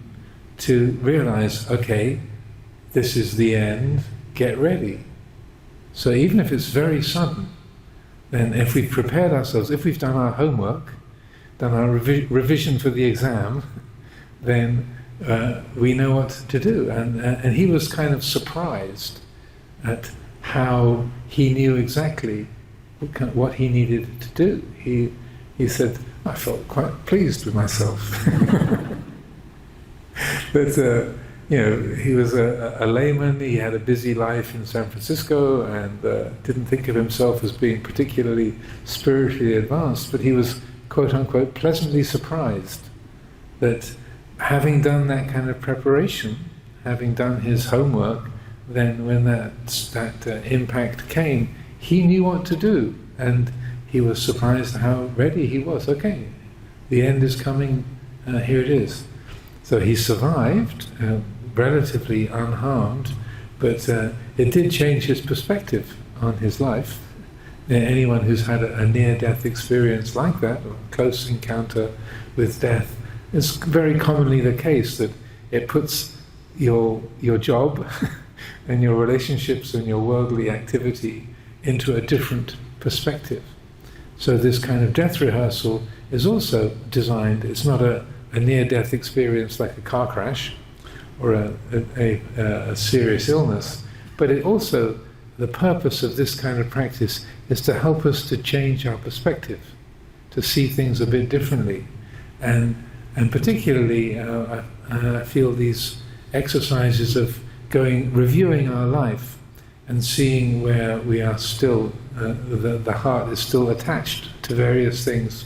to realize, okay, this is the end, get ready. So even if it's very sudden, then if we've prepared ourselves, if we've done our homework, done our revision for the exam, then we know what to do. And he was kind of surprised at how he knew exactly what he needed to do. He said, I felt quite pleased with myself. But he was a layman. He had a busy life in San Francisco, and didn't think of himself as being particularly spiritually advanced, but he was, quote unquote, pleasantly surprised that having done that kind of preparation, having done his homework, then when that impact came, he knew what to do, and he was surprised how ready he was. Okay, the end is coming, here it is. So he survived, relatively unharmed, but it did change his perspective on his life. Anyone who's had a near-death experience like that, or a close encounter with death, it's very commonly the case that it puts your job and your relationships and your worldly activity into a different perspective. So this kind of death rehearsal is also designed, it's not a near-death experience like a car crash or a serious illness, but it also, the purpose of this kind of practice is to help us to change our perspective, to see things a bit differently. And particularly, I feel these exercises of reviewing our life and seeing where we are still, the heart is still attached to various things,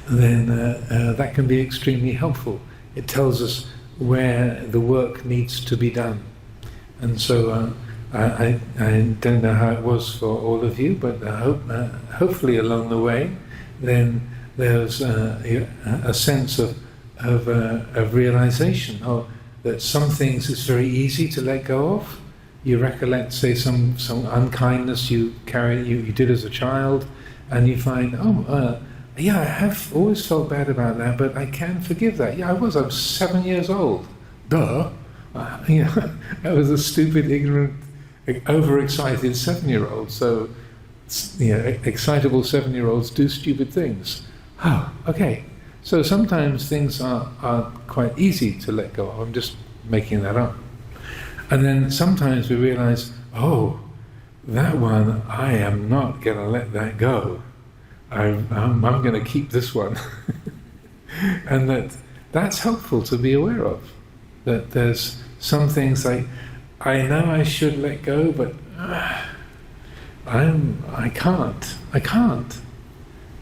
then that can be extremely helpful. It tells us where the work needs to be done. And so I don't know how it was for all of you, but hopefully along the way, then there's a sense of realization, that some things it's very easy to let go of. You recollect, say, some unkindness you did as a child, and you find, yeah, I have always felt bad about that, but I can forgive that. Yeah, I was 7 years old. Duh. I was a stupid, ignorant, overexcited 7-year-old. So, excitable 7-year-olds do stupid things. Oh, okay. So sometimes things are quite easy to let go of. I'm just making that up. And then sometimes we realize, oh, that one, I am not going to let that go. I'm going to keep this one. And that's helpful to be aware of. That there's some things I know I should let go, but I can't.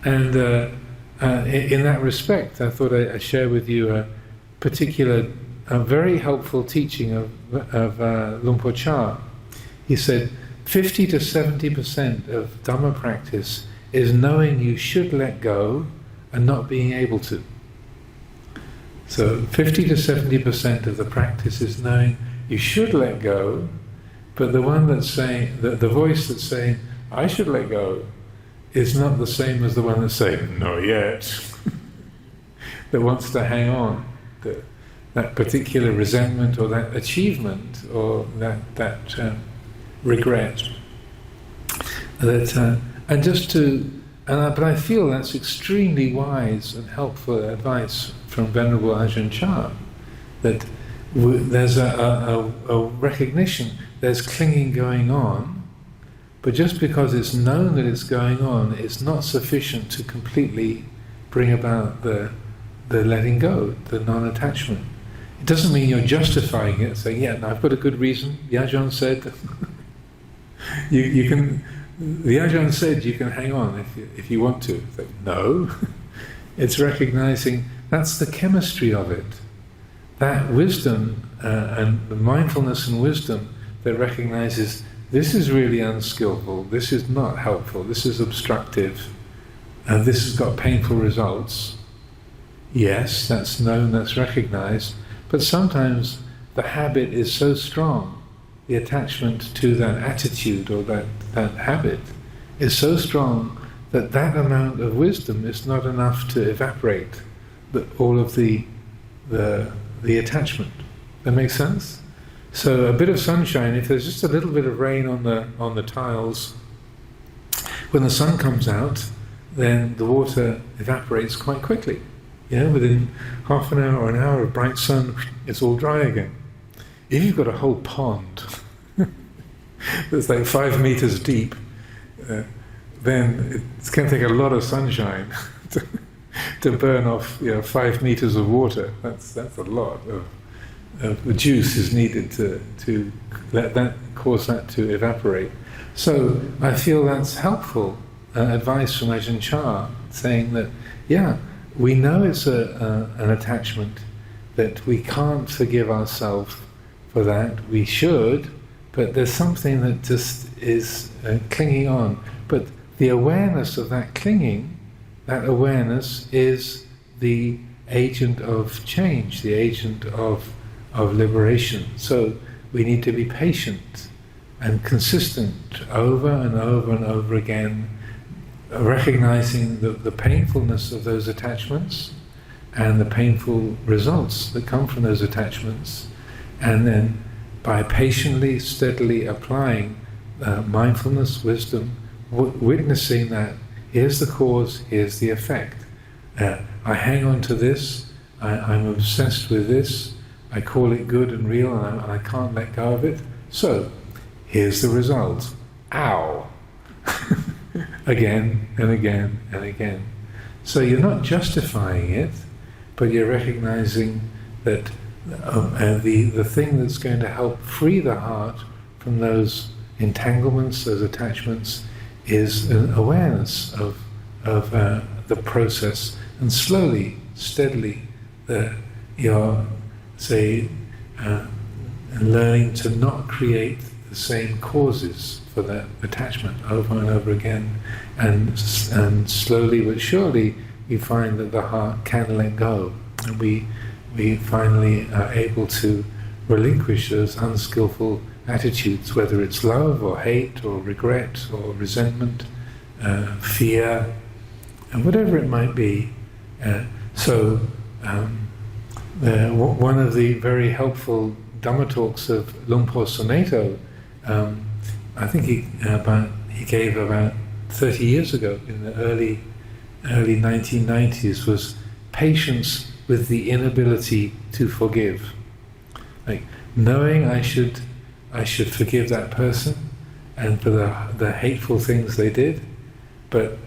And in that respect, I thought I'd share with you a very helpful teaching of Luang Por Chah. He said, 50 to 70% of Dhamma practice is knowing you should let go and not being able to. So 50 to 70% of the practice is knowing you should let go, but the one that's saying, the voice that's saying, I should let go, is not the same as the one that's saying, not yet, that wants to hang on, that particular resentment or that achievement or that regret. But I feel that's extremely wise and helpful advice from Venerable Ajahn Chah, that there's a recognition, there's clinging going on, but just because it's known that it's going on, it's not sufficient to completely bring about the letting go, the non-attachment. It doesn't mean you're justifying it, saying, yeah, no, I've got a good reason. The Ajahn said, you can. The Ajahn said you can hang on if you want to. It's like, no, it's recognizing that's the chemistry of it. That wisdom and the mindfulness and wisdom that recognizes this is really unskillful, this is not helpful, this is obstructive, and this has got painful results. Yes, that's known, that's recognized, but sometimes the habit is so strong, the attachment to that attitude or that habit is so strong that amount of wisdom is not enough to evaporate all of the attachment. That makes sense? So a bit of sunshine, if there's just a little bit of rain on the tiles, when the sun comes out, then the water evaporates quite quickly. Within half an hour or an hour of bright sun, it's all dry again. If you've got a whole pond that's like 5 meters deep, then it's going to take a lot of sunshine to burn off 5 meters of water. That's a lot of the juice is needed to let that cause that to evaporate. So I feel that's helpful advice from Ajahn Chah, saying that we know it's an attachment, that we can't forgive ourselves for that. We should, but there's something that just is clinging on. But the awareness of that clinging, that awareness is the agent of change, the agent of liberation. So we need to be patient and consistent over and over and over again, recognizing the painfulness of those attachments and the painful results that come from those attachments, and then by patiently, steadily applying mindfulness, wisdom, witnessing that here's the cause, here's the effect. I hang on to this, I'm obsessed with this, I call it good and real, and I can't let go of it. So, here's the result. Ow! Again and again and again. So you're not justifying it, but you're recognizing that the thing that's going to help free the heart from those entanglements, those attachments, is an awareness of the process, and slowly, steadily, you're learning to not create the same causes for that attachment over and over again, and slowly but surely we find that the heart can let go, and we finally are able to relinquish those unskillful attitudes, whether it's love or hate or regret or resentment, fear, and whatever it might be. One of the very helpful Dhamma talks of Luang Por Sumedho, I think he gave about 30 years ago, in the early 1990s, was patience with the inability to forgive. Like knowing I should forgive that person and for the hateful things they did, but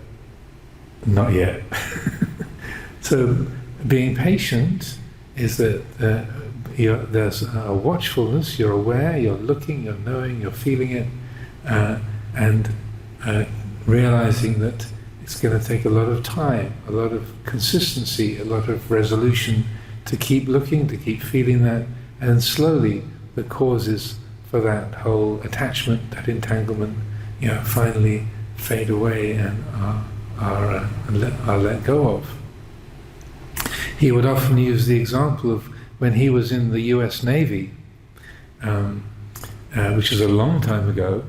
not yet. So being patient is that there's a watchfulness, you're aware, you're looking, you're knowing, you're feeling it, and realizing that it's going to take a lot of time, a lot of consistency, a lot of resolution to keep looking, to keep feeling that, and slowly the causes for that whole attachment, that entanglement, finally fade away and are let go of. He would often use the example of when he was in the US Navy, which is a long time ago,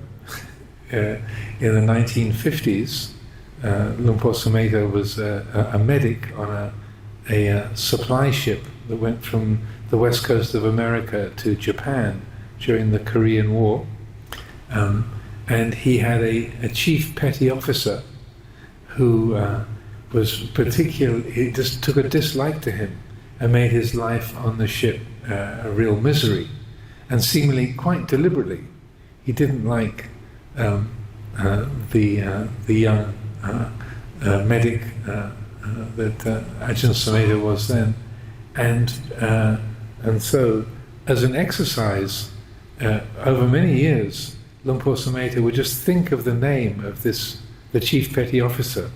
in the 1950s. Luang Por Sumedho was a medic on a supply ship that went from the west coast of America to Japan during the Korean War. And he had a chief petty officer who was particularly, he just took a dislike to him and made his life on the ship a real misery. And seemingly quite deliberately, he didn't like the young medic that Ajahn Sumedho was then. And so, as an exercise, over many years, Luang Por Sumedho would just think of the name of the chief petty officer,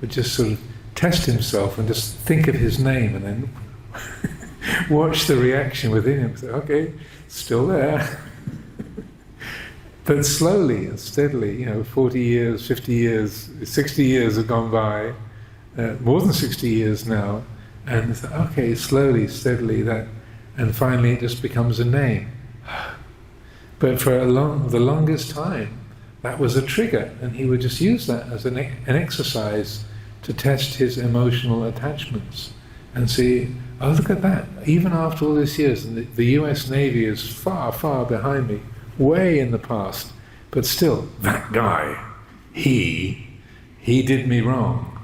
would just sort of test himself and just think of his name and then watch the reaction within him. Say, okay, still there. But slowly and steadily, 40 years, 50 years, 60 years have gone by, more than 60 years now, and it's okay, slowly, steadily, that, and finally it just becomes a name. But for the longest time, that was a trigger, and he would just use that as an exercise to test his emotional attachments and see, oh, look at that, even after all these years, and the US Navy is far, far behind me, way in the past, but still, that guy, he did me wrong,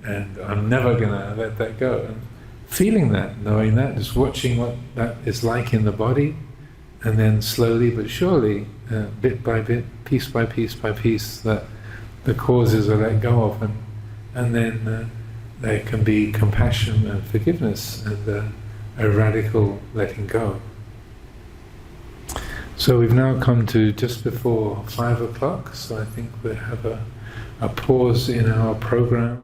and I'm never going to let that go. And feeling that, knowing that, just watching what that is like in the body, and then slowly but surely, bit by bit, piece by piece by piece, that the causes are let go of, and then there can be compassion and forgiveness and a radical letting go. So we've now come to just before 5 o'clock, so I think we'll have a pause in our program.